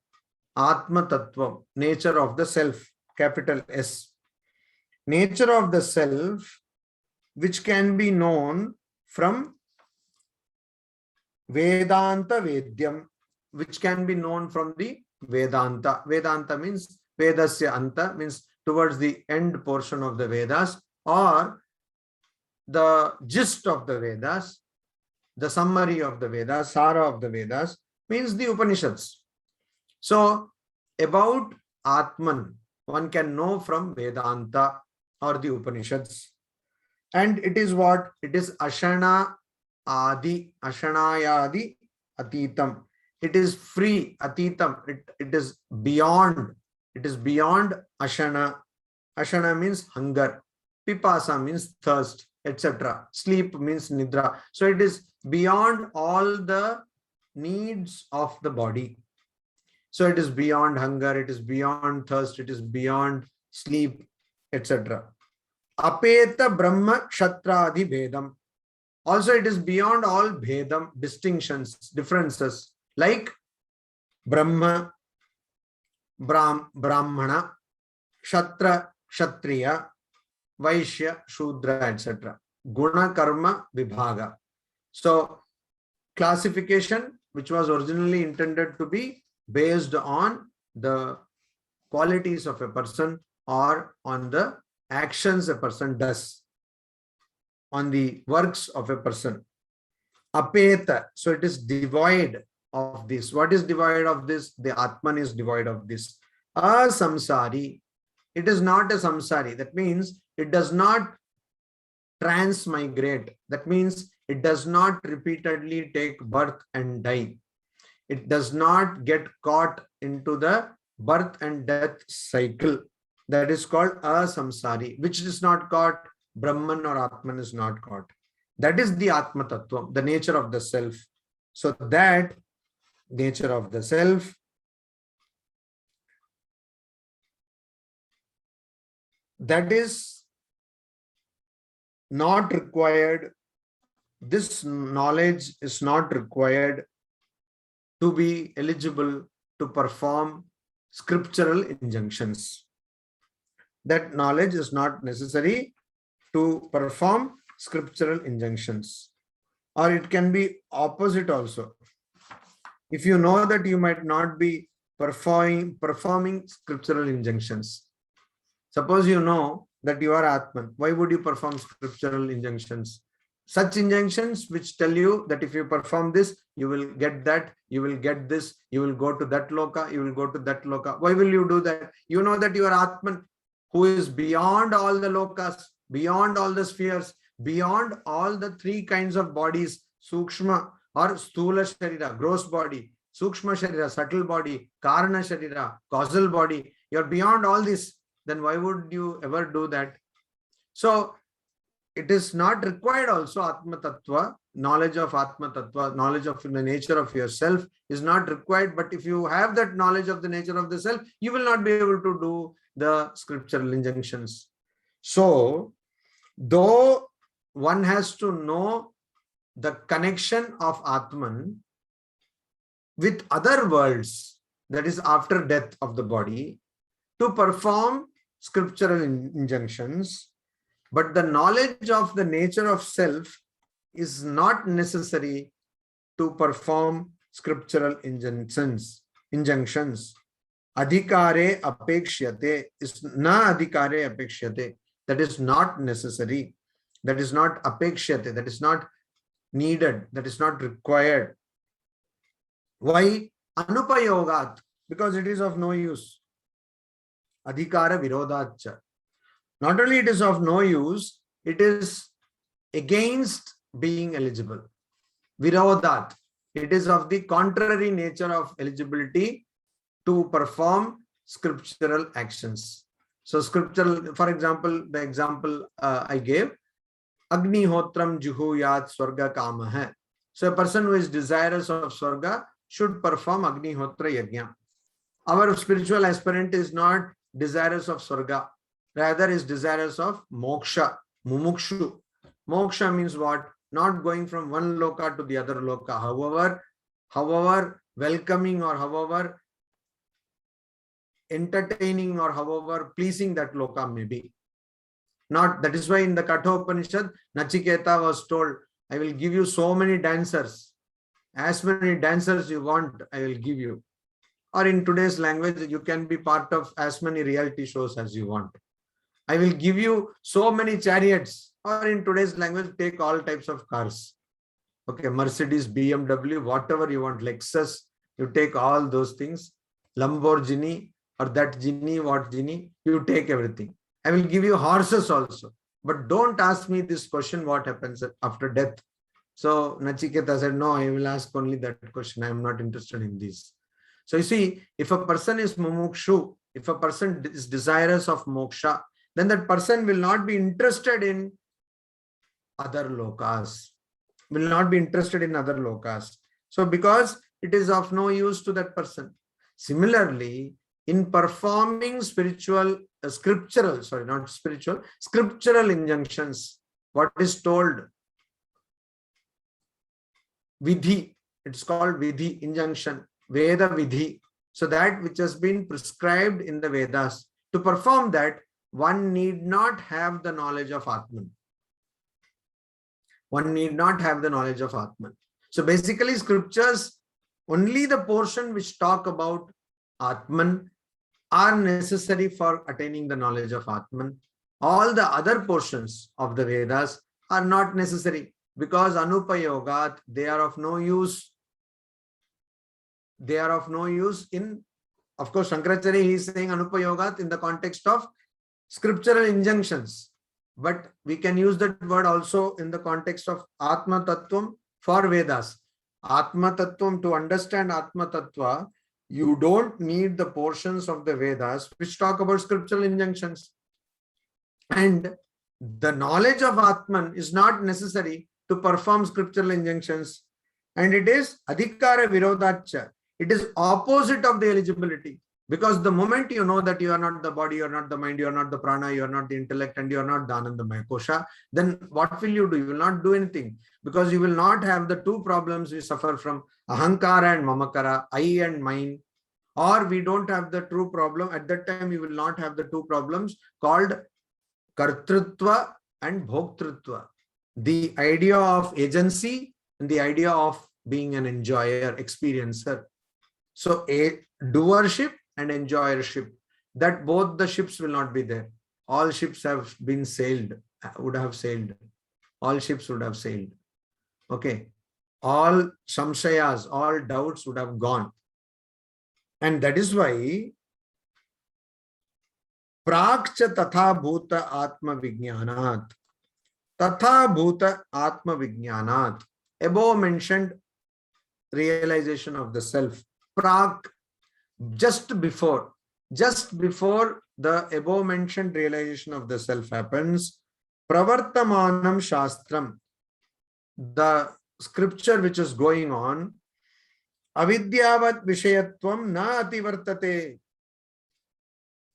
Atma Tattvam, nature of the self, capital S. Nature of the self, which can be known from Vedanta Vedyam, which can be known from the Vedanta. Vedanta means Vedasya Anta, means towards the end portion of the Vedas, or the gist of the Vedas, the summary of the Vedas, Sara of the Vedas, means the Upanishads. So about Atman, one can know from Vedanta or the Upanishads. And it is what? It is Ashana Adi, Ashanayadi Atitam. It is free, Atitam. It is beyond. It is beyond Ashana. Ashana means hunger. Pipasa means thirst, etc. Sleep means Nidra. So it is beyond all the needs of the body. So it is beyond hunger, it is beyond thirst, it is beyond sleep, etc. Apeta Brahma Kshatradi Vedam. Also, it is beyond all bhedam, distinctions, differences, like Brahma, Brahmana, Kshatra, Kshatriya, Vaishya, Shudra, etc. Guna, Karma, Vibhaga. So, classification, which was originally intended to be based on the qualities of a person or on the actions a person does, on the works of a person. Apeta, so it is devoid of this. What is devoid of this? The Atman is devoid of this. Asamsari, it is not a samsari. That means it does not transmigrate. That means it does not repeatedly take birth and die. It does not get caught into the birth and death cycle. That is called asamsari, which is not caught. Brahman or Atman is not caught. That is the Atma Tattva, the nature of the self. So that nature of the self, that is not required. This knowledge is not required to be eligible to perform scriptural injunctions. That knowledge is not necessary to perform scriptural injunctions. Or it can be opposite also. If you know that you might not be performing scriptural injunctions. Suppose you know that you are Atman. Why would you perform scriptural injunctions? Such injunctions which tell you that if you perform this, you will get that, you will get this, you will go to that loka, you will go to that loka. Why will you do that? You know that you are Atman, who is beyond all the lokas, beyond all the spheres, beyond all the three kinds of bodies, Sukshma or Sthula Sharira, gross body, Sukshma Sharira, subtle body, Karana Sharira, causal body. You are beyond all this. Then why would you ever do that? So it is not required also. Atma Tattva, knowledge of Atma Tattva, knowledge of the nature of yourself is not required. But if you have that knowledge of the nature of the self, you will not be able to do the scriptural injunctions. So, though one has to know the connection of Atman with other worlds, that is after death of the body, to perform scriptural injunctions, but the knowledge of the nature of self is not necessary to perform scriptural injunctions. Adhikare apekshyate is na adhikare apekshyate. That is not necessary. That is not apekshyate. That is not needed. That is not required. Why? Anupayogat. Because it is of no use. Adhikara virodhacha. Not only it is of no use, it is against being eligible. Virodhat. It is of the contrary nature of eligibility to perform scriptural actions. So scriptural, for example, the example I gave, Agnihotram juhuyat swarga kamaha. So a person who is desirous of swarga should perform Agnihotra yajna. Our spiritual aspirant is not desirous of swarga, rather is desirous of moksha, mumukshu. Moksha means what? Not going from one loka to the other loka. However welcoming or however entertaining or however pleasing that loka may be. Not, that is why in the Kathopanishad, Nachiketa was told, I will give you so many dancers. As many dancers you want, I will give you. Or in today's language, you can be part of as many reality shows as you want. I will give you so many chariots. Or in today's language, take all types of cars. Okay, Mercedes, BMW, whatever you want, Lexus, you take all those things. Lamborghini or that genie, what genie, you take everything. I will give you horses also. But don't ask me this question, what happens after death. So Nachiketa said, no, I will ask only that question. I am not interested in this. So you see, if a person is mumukshu, if a person is desirous of moksha, then that person will not be interested in other lokas. Will not be interested in other lokas. So because it is of no use to that person. Similarly, in performing scriptural injunctions, what is told Vidhi. It's called Vidhi, injunction, Veda Vidhi. So that which has been prescribed in the Vedas. To perform that, one need not have the knowledge of Atman. One need not have the knowledge of Atman. So basically, scriptures, only the portion which talk about Atman are necessary for attaining the knowledge of Atman. All the other portions of the Vedas are not necessary, because Anupayogat, they are of no use. They are of no use in, of course, Shankaracharya, he is saying Anupayogat in the context of scriptural injunctions. But we can use that word also in the context of Atma Tattvam for Vedas. Atma Tattvam, to understand Atma Tattva, you don't need the portions of the Vedas which talk about scriptural injunctions. And the knowledge of Atman is not necessary to perform scriptural injunctions. And it is Adhikara Virodhacha. It is opposite of the eligibility. Because the moment you know that you are not the body, you are not the mind, you are not the prana, you are not the intellect, and you are not the Anandamaya Kosha, then what will you do? You will not do anything, because you will not have the two problems we suffer from, Ahankara and Mamakara, I and mine. Or we don't have the true problem. At that time, you will not have the two problems called Kartrutva and Bhoktrutva. The idea of agency and the idea of being an enjoyer, experiencer. So a doership and enjoyership, that both the ships will not be there. All ships have been sailed, would have sailed. All ships would have sailed. Okay. All samshayas, all doubts would have gone. And that is why Prakcha Tatha Bhuta Atma Vijnanat. Tatha Bhuta Atma Vijnanat. Above mentioned realization of the self. Prak, just before the above mentioned realization of the self happens, Pravartamanam Shastram, the scripture which is going on, Avidyavat Vishayatvam na ativartate.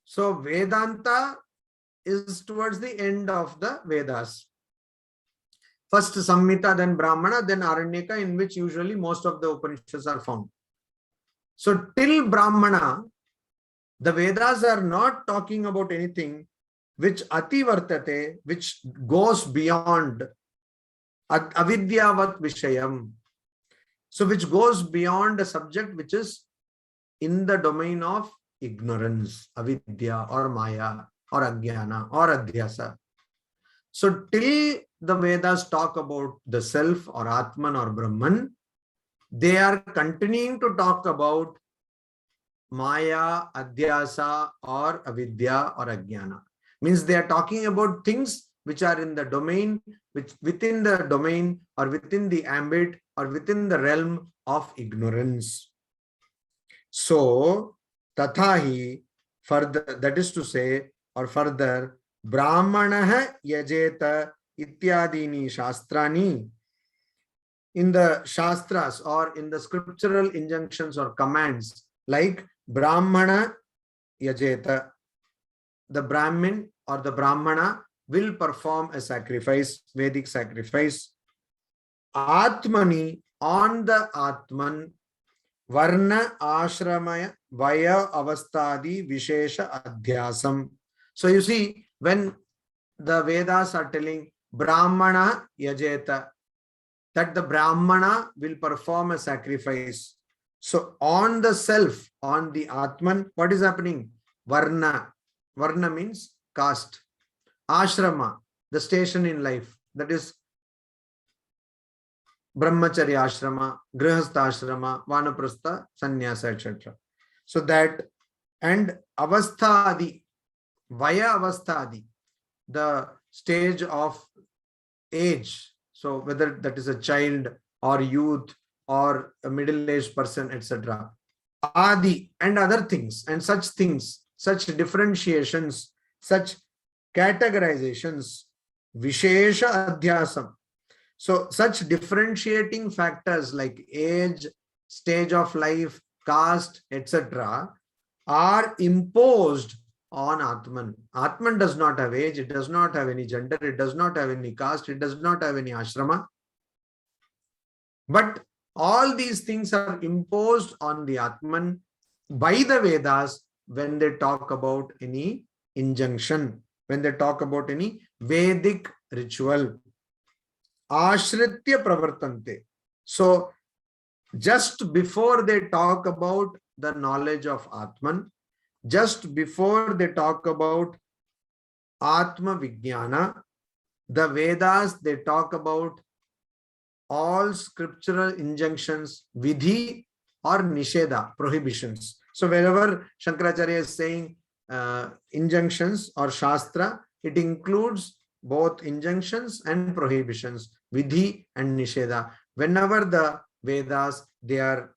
So Vedanta is towards the end of the Vedas. First Samhita, then Brahmana, then Aranyaka, in which usually most of the Upanishads are found. So till Brahmana, the Vedas are not talking about anything which ativartate, which goes beyond avidyavat vishayam. So which goes beyond a subject which is in the domain of ignorance, avidya or maya or ajnana or adhyasa. So till the Vedas talk about the self or Atman or Brahman, they are continuing to talk about maya, adhyasa or avidya or ajnana. Means they are talking about things which are in the domain, which within the domain or within the ambit or within the realm of ignorance. So, tathahi, further, that is to say, or further, Brahmanaha yajeta ityadini shastrani. In the shastras or in the scriptural injunctions or commands, like Brahmana yajeta, the Brahmin or the Brahmana will perform a sacrifice, Vedic sacrifice. Atmani, on the Atman, Varna Ashramaya Vaya Avastadi Vishesha Adhyasam. So you see, when the Vedas are telling Brahmana Yajeta, that the Brahmana will perform a sacrifice. So on the self, on the Atman, what is happening? Varna. Varna means caste. Ashrama, the station in life. That is Brahmacharya ashrama, Grihastha ashrama, Vanaprastha, Sannyasa, etc. So that, and Avasthadi, Vaya Avasthadi, the stage of age. So whether that is a child or youth or a middle-aged person, etc. Adi and other things and such things, such differentiations, such categorizations, Vishesha Adhyasam. So such differentiating factors like age, stage of life, caste, etc. are imposed on Atman. Atman does not have age, it does not have any gender, it does not have any caste, it does not have any ashrama. But All these things are imposed on the Atman by the Vedas when they talk about any injunction, when they talk about any Vedic ritual. Ashritya pravartante. So just before they talk about the knowledge of Atman, just before they talk about Atma Vijnana, the Vedas, they talk about all scriptural injunctions, vidhi or nisheda, prohibitions. So wherever Shankaracharya is saying injunctions or shastra, it includes both injunctions and prohibitions, vidhi and nisheda. Whenever the Vedas, they are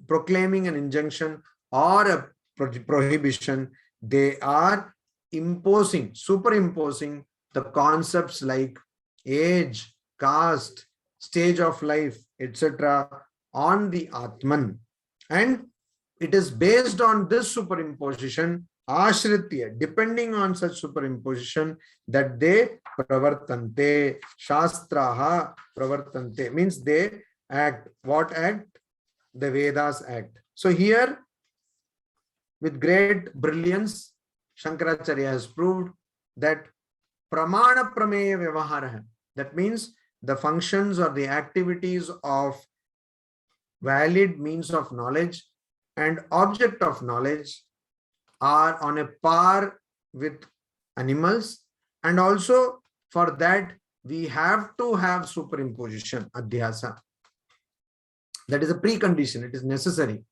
proclaiming an injunction or a prohibition, they are superimposing the concepts like age, caste, stage of life, etc. on the Atman. And it is based on this superimposition, ashritya, depending on such superimposition, that they pravartante, shastraha pravartante, means they act. What act? The Vedas act. So here, with great brilliance, Shankaracharya has proved that pramana prameya vyavahara, that means the functions or the activities of valid means of knowledge and object of knowledge are on a par with animals, and also for that we have to have superimposition, adhyasa. That is a precondition, it is necessary.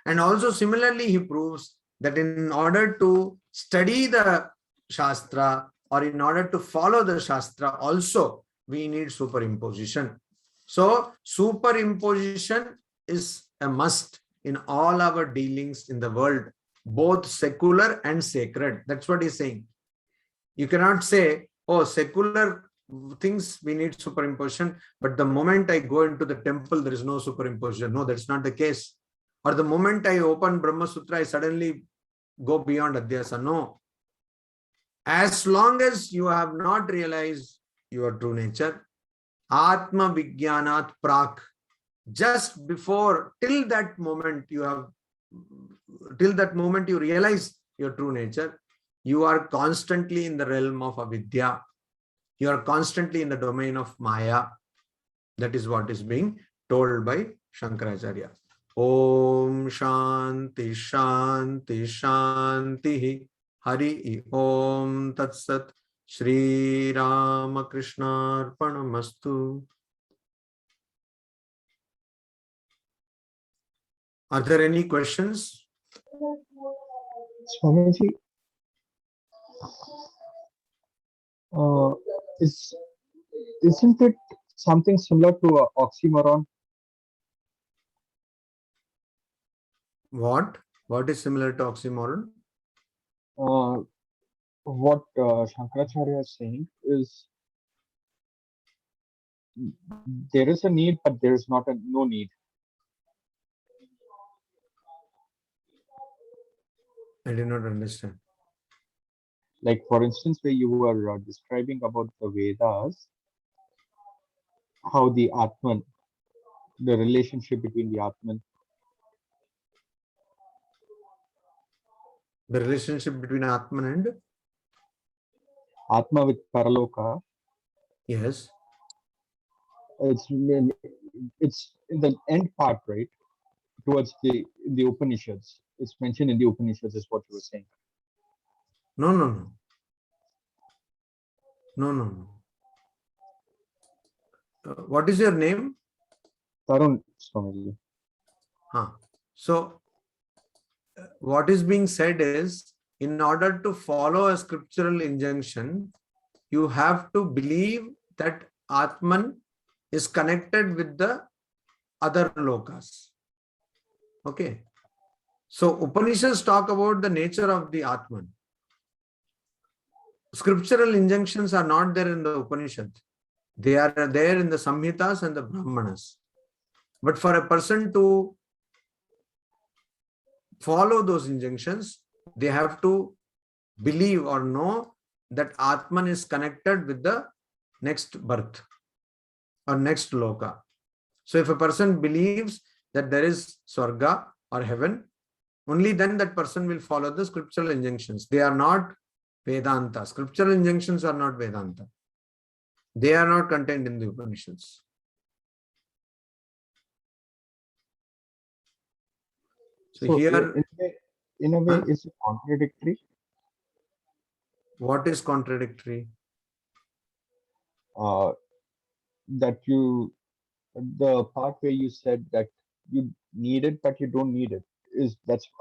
And also similarly he proves that in order to study the Shastra or in order to follow the Shastra also we need superimposition. So superimposition is a must in all our dealings in the world, both secular and sacred. That's what he's saying. You cannot say, oh, secular things we need superimposition, but the moment I go into the temple there is no superimposition. No, that's not the case. Or the moment I open Brahma Sutra, I suddenly go beyond Adhyasa. No. As long as you have not realized your true nature, Atma Vijnanat Prak, just before, till that moment you realize your true nature, you are constantly in the realm of avidya. You are constantly in the domain of Maya. That is what is being told by Shankaracharya. Om Shanti Shanti Shanti Hari Om Tat Sat Shri Ramakrishna Arpanamastu. Are there any questions? Swamiji, isn't it something similar to oxymoron? What? What is similar to oxymoron? What Shankaracharya is saying is there is a need, but there is not no need. I did not understand. Like, for instance, where you were describing about the Vedas, how the Atman, the relationship between the Atman. The relationship between Atman and? Atma with Paraloka. Yes. It's in the end part, right? Towards the Upanishads. It's mentioned in the Upanishads, is what you were saying. No. What is your name? Tarun Swamiji. So, what is being said is, in order to follow a scriptural injunction, you have to believe that Atman is connected with the other lokas. Okay. So, Upanishads talk about the nature of the Atman. Scriptural injunctions are not there in the Upanishad. They are there in the Samhitas and the Brahmanas. But for a person to follow those injunctions, they have to believe or know that Atman is connected with the next birth or next loka. So if a person believes that there is Swarga or heaven, only then that person will follow the scriptural injunctions. They are not Vedanta. Scriptural injunctions are not Vedanta. They are not contained in the Upanishads. So here, in a way, huh? is it contradictory? What is contradictory? That the part where you said that you need it, but you don't need it,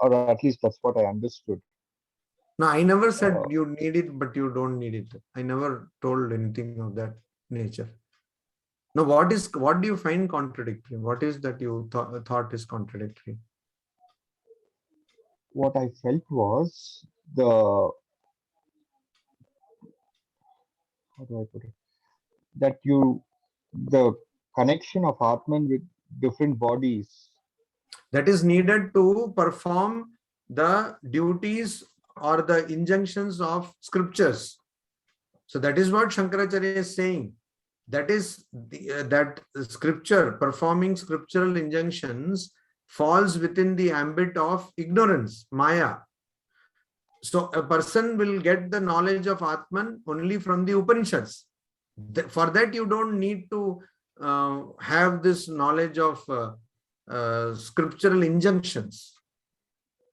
or at least that's what I understood. No, I never said you need it, but you don't need it. I never told anything of that nature. No, what do you find contradictory? What is that you thought is contradictory? What I felt was how do I put it? That the connection of Atman with different bodies. That is needed to perform the duties or the injunctions of scriptures. So that is what Shankaracharya is saying. That is that scripture, performing scriptural injunctions falls within the ambit of ignorance, Maya. So a person will get the knowledge of Atman only from the Upanishads. For that, you don't need to have this knowledge of scriptural injunctions.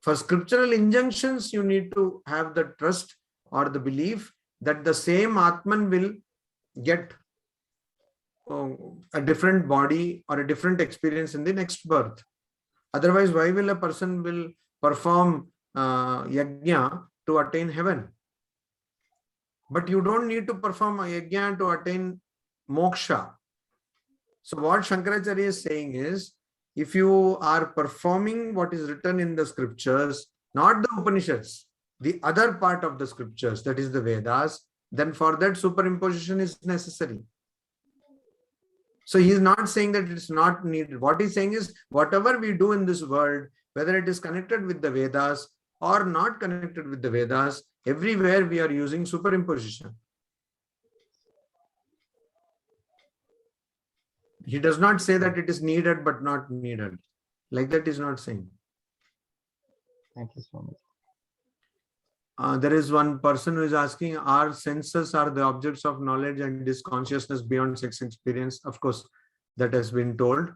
For scriptural injunctions, you need to have the trust or the belief that the same Atman will get a different body or a different experience in the next birth. Otherwise, why will a person will perform yajna to attain heaven? But you don't need to perform a yajna to attain moksha. So what Shankaracharya is saying is, if you are performing what is written in the scriptures, not the Upanishads, the other part of the scriptures, that is the Vedas, then for that superimposition is necessary. So he is not saying that it's not needed. What he's saying is, whatever we do in this world, whether it is connected with the Vedas or not connected with the Vedas, everywhere we are using superimposition. He does not say that it is needed but not needed. Like that is not saying. Thank you so much. There is one person who is asking, are senses are the objects of knowledge and is consciousness beyond sex experience? Of course, that has been told.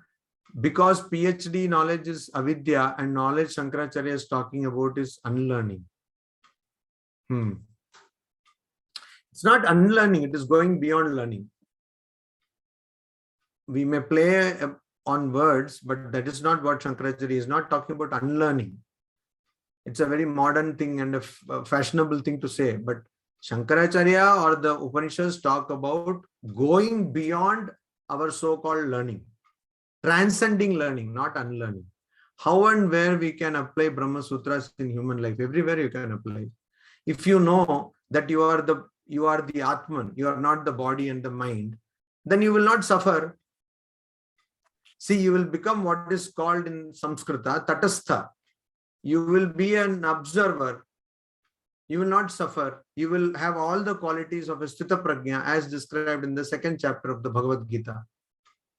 Because PhD knowledge is avidya and knowledge Shankaracharya is talking about is unlearning. It's not unlearning, it is going beyond learning. We may play on words, but that is not what Shankaracharya is not talking about unlearning. It's a very modern thing and a fashionable thing to say, but Shankaracharya or the Upanishads talk about going beyond our so-called learning, transcending learning, not unlearning. How and where we can apply Brahma Sutras in human life? Everywhere you can apply. If you know that you are the Atman, you are not the body and the mind, then you will not suffer. See, you will become what is called in Samskrita, Tatastha. You will be an observer. You will not suffer. You will have all the qualities of a Sthita Prajna as described in the 2nd chapter of the Bhagavad Gita.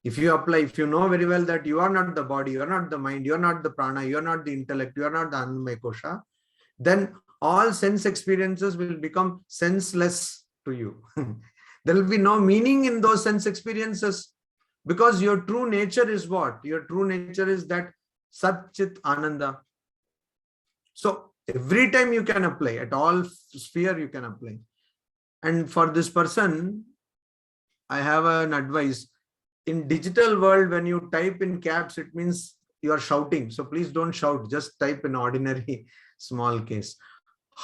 If you apply, if you know very well that you are not the body, you are not the mind, you are not the prana, you are not the intellect, you are not the Annamaya Kosha, then all sense experiences will become senseless to you. There will be no meaning in those sense experiences because your true nature is what? Your true nature is that Sat Chit Ananda. So every time you can apply, at all sphere you can apply. And for this person, I have an advice. In digital world, when you type in caps, it means you are shouting. So please don't shout, just type in ordinary small case.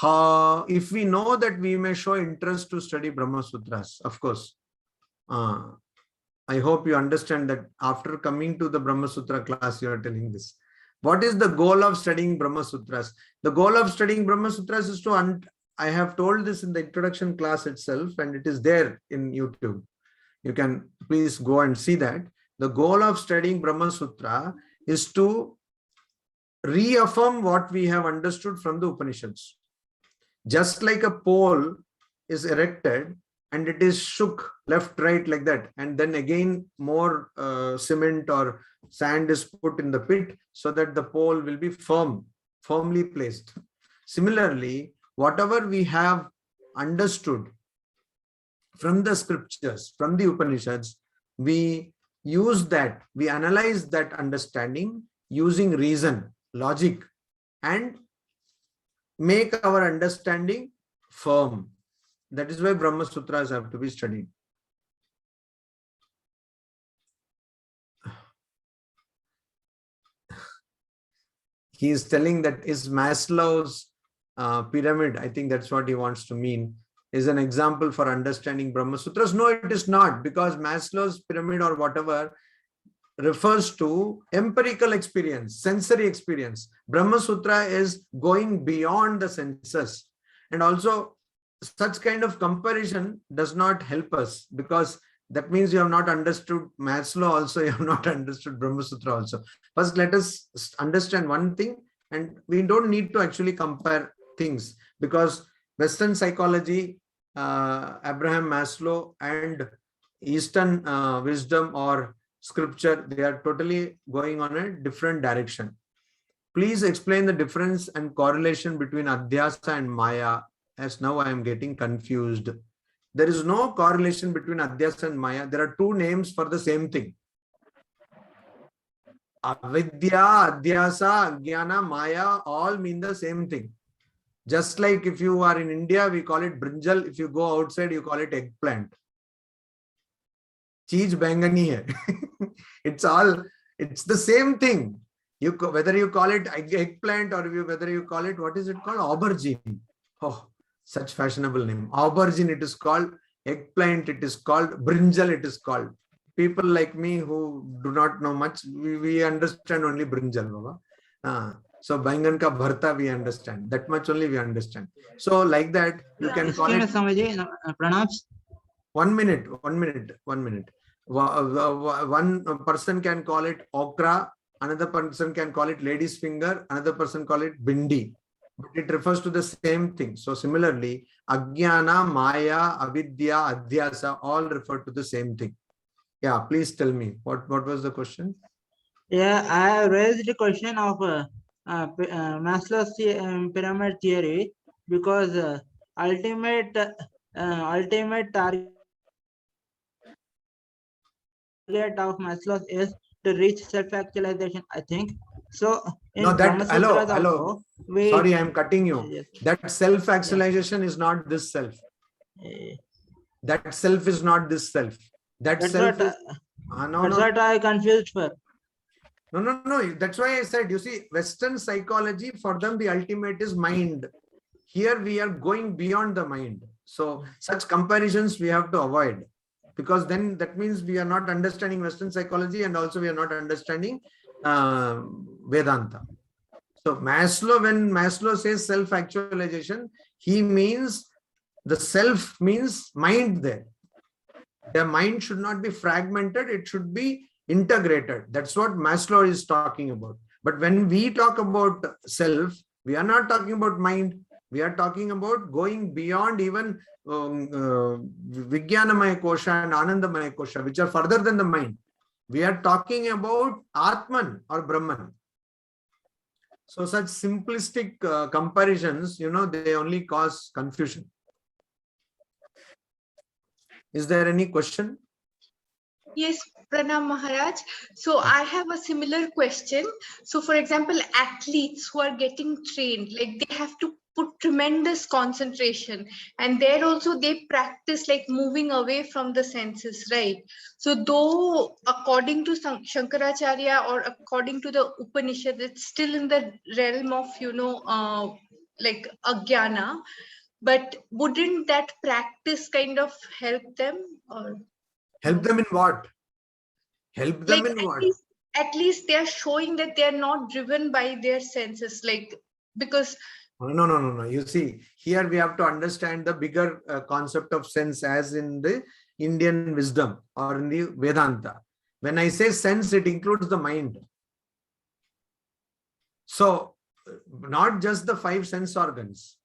If we know that we may show interest to study Brahma Sutras, of course, I hope you understand that after coming to the Brahma Sutra class, you are telling this. What is the goal of studying Brahma Sutras? The goal of studying Brahma Sutras is to, I have told this in the introduction class itself, and it is there in YouTube. You can please go and see that. The goal of studying Brahma Sutra is to reaffirm what we have understood from the Upanishads. Just like a pole is erected and it is shook left, right like that. And then again more cement or sand is put in the pit so that the pole will be firmly placed. Similarly, whatever we have understood from the scriptures, from the Upanishads, we use that, we analyze that understanding using reason, logic, and make our understanding firm. That is why Brahma Sutras have to be studied. He is telling that is Maslow's pyramid, I think that's what he wants to mean, is an example for understanding Brahma Sutras. No, it is not, because Maslow's pyramid or whatever refers to empirical experience, sensory experience. Brahma Sutra is going beyond the senses. And also, such kind of comparison does not help us, because that means you have not understood Maslow also, you have not understood Brahma Sutra also. First, let us understand one thing, and we don't need to actually compare things, because Western psychology, Abraham Maslow, and Eastern wisdom or scripture, they are totally going on a different direction. Please explain the difference and correlation between Adhyasa and Maya, as now I am getting confused. There is no correlation between Adhyasa and Maya. There are two names for the same thing. Avidya, Adhyasa, Ajnana, Maya all mean the same thing. Just like if you are in India, we call it brinjal. If you go outside, you call it eggplant. Cheez bangani hai. It's the same thing. Whether you call it eggplant or whether you call it, what is it called? Aubergine. Oh, such fashionable name. Aubergine it is called, eggplant it is called, brinjal it is called. People like me who do not know much, we understand only brinjal. So bangan ka bharta we understand. That much only we understand. So like that, you can call it. Pranabs. 1 minute. One person can call it okra, another person can call it lady's finger, another person call it bindi. But it refers to the same thing. So similarly, Ajnana, Maya, Avidya, Adhyasa all refer to the same thing. Yeah, please tell me, what was the question? Yeah, I raised the question of Maslow's pyramid theory, because ultimate target of Maslow is to reach self-actualization, I think. So in No, that, hello. also, Sorry, I am cutting you. Yes. That self-actualization is not this self. That self is not this self. That's self is, that's what I confused for. No. That's why I said, you see, Western psychology, for them, the ultimate is mind. Here we are going beyond the mind. So such comparisons we have to avoid, because then that means we are not understanding Western psychology, and also we are not understanding Vedanta. So Maslow, when Maslow says self-actualization, he means the self means mind there. The mind should not be fragmented, it should be integrated. That's what Maslow is talking about. But when we talk about self, we are not talking about mind. We are talking about going beyond even Vijnanamaya Kosha and Anandamaya Kosha, which are further than the mind. We are talking about Atman or Brahman. So such simplistic comparisons, they only cause confusion. Is there any question? Yes, Pranam Maharaj. So I have a similar question. So for example, athletes who are getting trained, like they have to put tremendous concentration, and there also they practice like moving away from the senses, right? So though according to Shankaracharya or according to the Upanishad, it's still in the realm of, like Ajnana, but wouldn't that practice kind of help them? Or help them in what? Help them like in what? At least they are showing that they are not driven by their senses, like, because No. You see, here we have to understand the bigger concept of sense, as in the Indian wisdom or in the Vedanta. When I say sense, it includes the mind. So not just the 5 sense organs.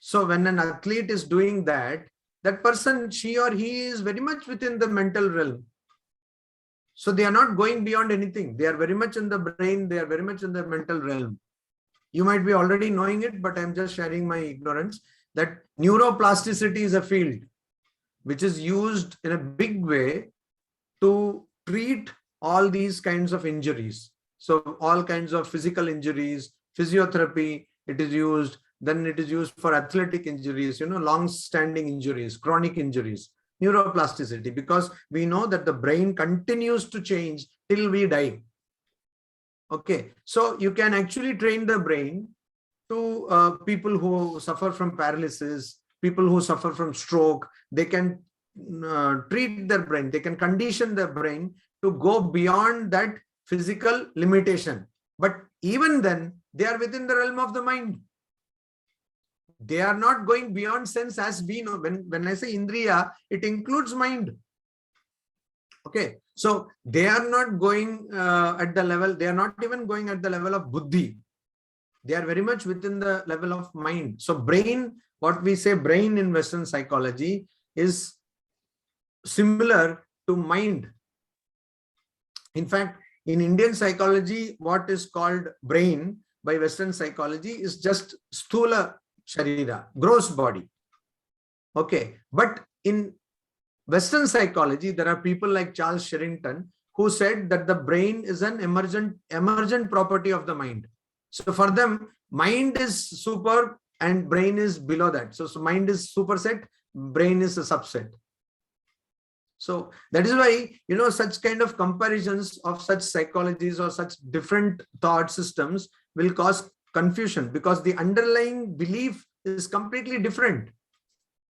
So when an athlete is doing that, that person, she or he is very much within the mental realm. So they are not going beyond anything. They are very much in the brain. They are very much in the mental realm. You might be already knowing it, but I'm just sharing my ignorance that neuroplasticity is a field which is used in a big way to treat all these kinds of injuries. So all kinds of physical injuries, physiotherapy, it is used. Then it is used for athletic injuries, long-standing injuries, chronic injuries, neuroplasticity, because we know that the brain continues to change till we die. Okay, so you can actually train the brain to people who suffer from paralysis, people who suffer from stroke. They can treat their brain, they can condition their brain to go beyond that physical limitation. But even then, they are within the realm of the mind. They are not going beyond sense, as we know. When I say Indriya, it includes mind. Okay, so they are not going at the level, they are not even going at the level of buddhi. They are very much within the level of mind. So brain, what we say brain in Western psychology is similar to mind. In fact, in Indian psychology, what is called brain by Western psychology is just sthula sharira, gross body. Okay, but in Western psychology, there are people like Charles Sherrington who said that the brain is an emergent property of the mind. So for them, mind is super and brain is below that. So mind is superset, brain is a subset. So that is why, such kind of comparisons of such psychologies or such different thought systems will cause confusion, because the underlying belief is completely different.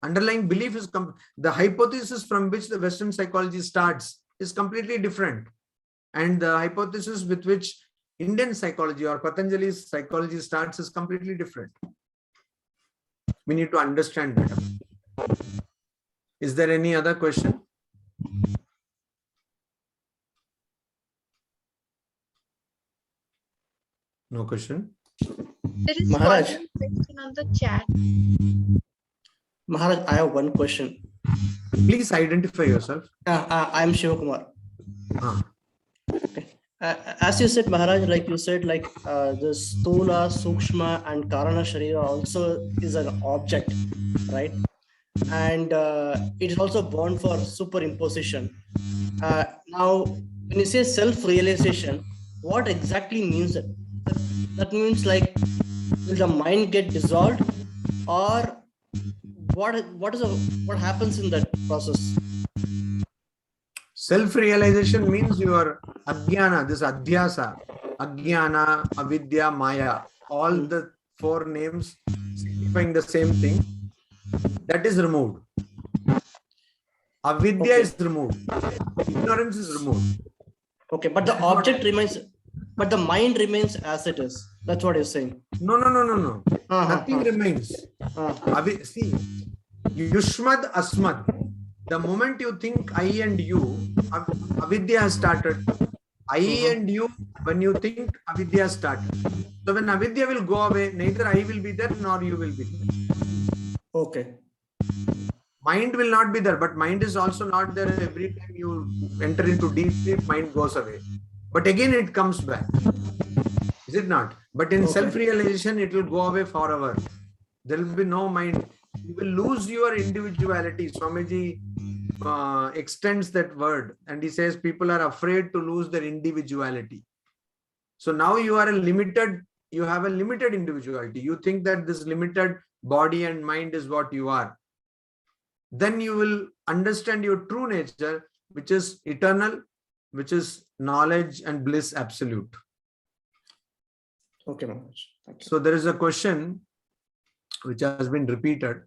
Underlying belief is the hypothesis from which the Western psychology starts is completely different. And the hypothesis with which Indian psychology or Patanjali's psychology starts is completely different. We need to understand that. Is there any other question? No question? There is Maharaj. one question on the chat. Maharaj, I have one question. Please identify yourself. I'm Shivakumar. Ah. As you said, Maharaj, like you said, the Stula, Sukshma, and Karana Sharira also is an object, right? And it is also born for superimposition. Now, when you say self-realization, what exactly means it? That means will the mind get dissolved, or what happens in that process? Self-realization means your ajnana, this adhyasa, ajnana, avidya, maya, all the four names signifying the same thing, that is removed. Avidya is removed. Ignorance is removed. Okay, but the object remains, but the mind remains as it is. That's what you're saying. No. Nothing remains. See, Yushmad Asmad. The moment you think I and you, avidya has started. I and you, when you think, avidya has started. So when avidya will go away, neither I will be there nor you will be there. Okay. Mind will not be there, but mind is also not there. Every time you enter into deep sleep, mind goes away. But again, it comes back. Is it not? But in self-realization, it will go away forever. There will be no mind. You will lose your individuality. Swamiji extends that word and he says people are afraid to lose their individuality. So now you have a limited individuality. You think that this limited body and mind is what you are. Then you will understand your true nature, which is eternal, which is knowledge and bliss absolute. Okay, Maharaj. Thank you. So there is a question which has been repeated,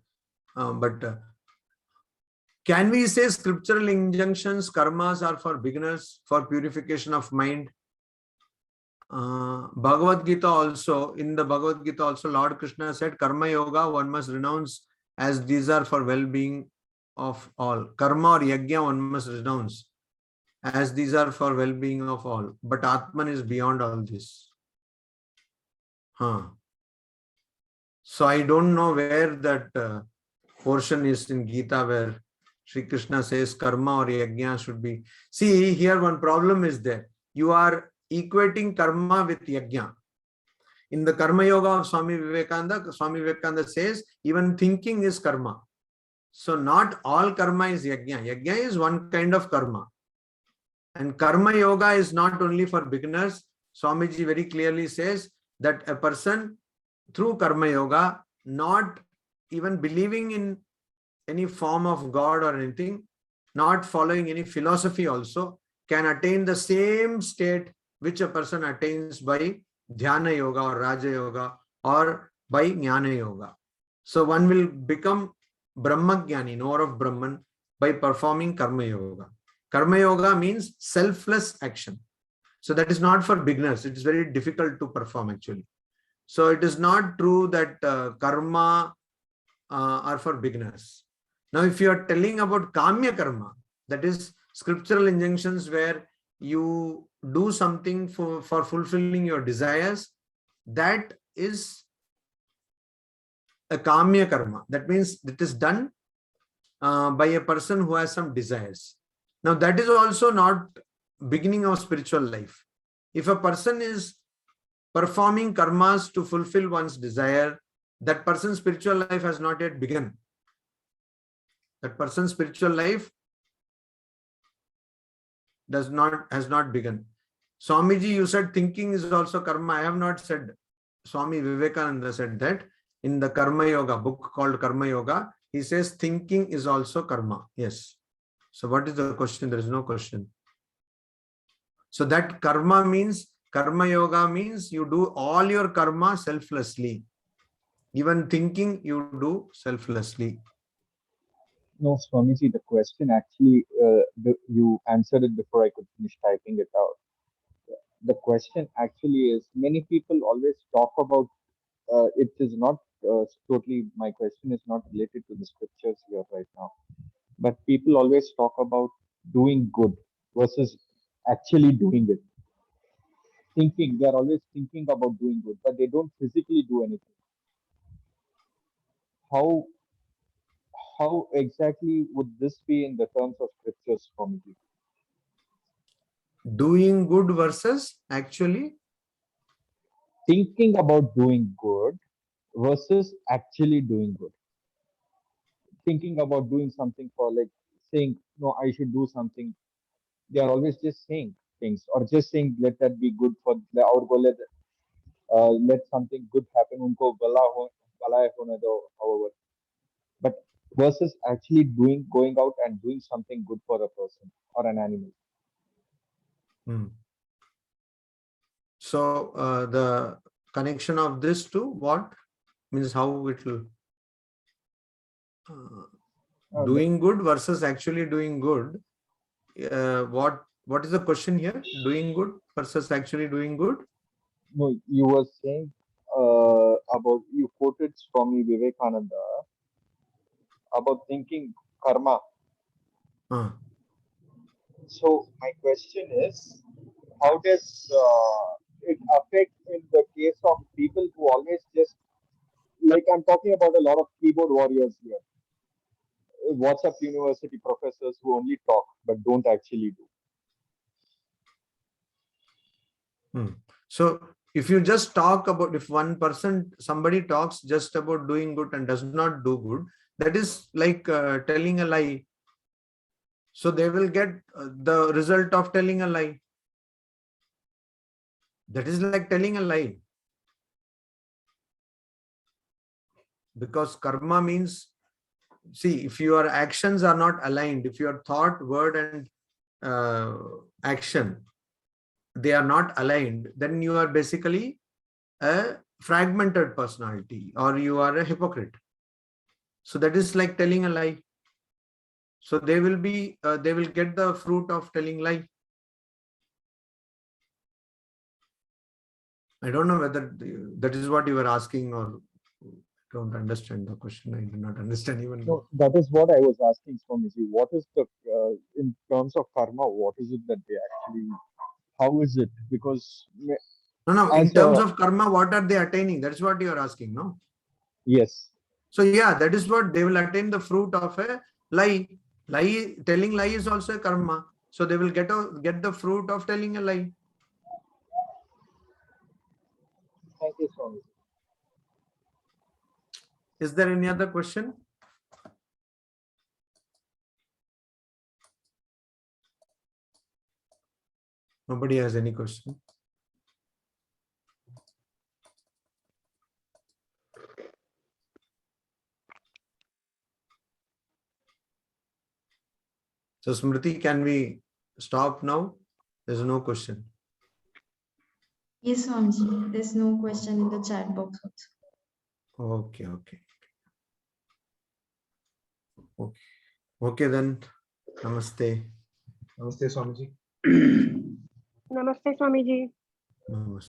can we say scriptural injunctions, karmas are for beginners, for purification of mind? Bhagavad Gita also, in the Bhagavad Gita also, Lord Krishna said, Karma Yoga, one must renounce as these are for well-being of all. Karma or Yajna, one must renounce as these are for well-being of all. But Atman is beyond all this. So I don't know where that portion is in Gita where Sri Krishna says karma or yajna should be. See, here one problem is there. You are equating karma with yajna. In the Karma Yoga of Swami Vivekananda says even thinking is karma. So not all karma is yajna. Yajna is one kind of karma. And Karma Yoga is not only for beginners. Swamiji very clearly says that a person through Karma Yoga, not even believing in any form of God or anything, not following any philosophy also, can attain the same state which a person attains by Dhyana Yoga or Raja Yoga or by Jnana Yoga. So one will become Brahmagyani, knower of Brahman, by performing Karma Yoga. Karma Yoga means selfless action. So that is not for beginners. It is very difficult to perform actually. So it is not true that karma are for beginners. Now, if you are telling about Kamya Karma, that is scriptural injunctions where you do something for fulfilling your desires, that is a Kamya Karma. That means it is done by a person who has some desires. Now, that is also not beginning of spiritual life. If a person is performing karmas to fulfill one's desire, that person's spiritual life has not yet begun. That person's spiritual life has not begun. Swamiji, you said thinking is also karma. I have not said. Swami Vivekananda said that in the Karma Yoga book called Karma Yoga. He says thinking is also karma. Yes. So what is the question? There is no question. So that karma means, Karma Yoga means you do all your karma selflessly. Even thinking you do selflessly. No, Swamiji, the question actually, you answered it before I could finish typing it out. The question actually is, many people always talk about, it is not totally, my question is not related to the scriptures here right now, but people always talk about doing good versus actually doing it. Thinking, they're always thinking about doing good, but they don't physically do anything. How exactly would this be in the terms of scriptures, Swamiji? Doing good versus actually Thinking about doing good versus actually doing good. Thinking about doing something for, like, saying, no, I should do something. They are always just saying things or just saying, let that be good for our goal. Let something good happen. Unko bala hai hone do, however. But versus actually going out and doing something good for a person or an animal. So the connection of this to what means how it will doing good versus actually doing good. What is the question here? Doing good versus actually doing good? No, you were saying about, you quoted Swami Vivekananda about thinking karma. So my question is, how does it affect in the case of people who always just, like, I'm talking about a lot of keyboard warriors here, WhatsApp university professors who only talk but don't actually do. So if you just talk about, if somebody talks just about doing good and does not do good, that is like telling a lie. So they will get the result of telling a lie. That is like telling a lie. Because karma means, see, if your actions are not aligned, if your thought, word and action, they are not aligned, then you are basically a fragmented personality or you are a hypocrite. So that is like telling a lie. So they will get the fruit of telling lie. I don't know whether that is what you were asking, or don't understand the question. I do not understand even. No, that is what I was asking, Swamiji. What is the, in terms of karma, what is it that they actually, how is it? Because no, in terms of karma, what are they attaining? That's what you are asking, no? Yes. So yeah, that is what they will attain the fruit of a lie. Telling lie is also a karma. So they will get the fruit of telling a lie. Thank you, Swamiji. Is there any other question? Nobody has any question. So Smriti, can we stop now? There's no question. Yes, Swamiji. There's no question in the chat box also. Okay. Okay then. Namaste. Namaste, Swamiji. Namaste, Swamiji. Namaste.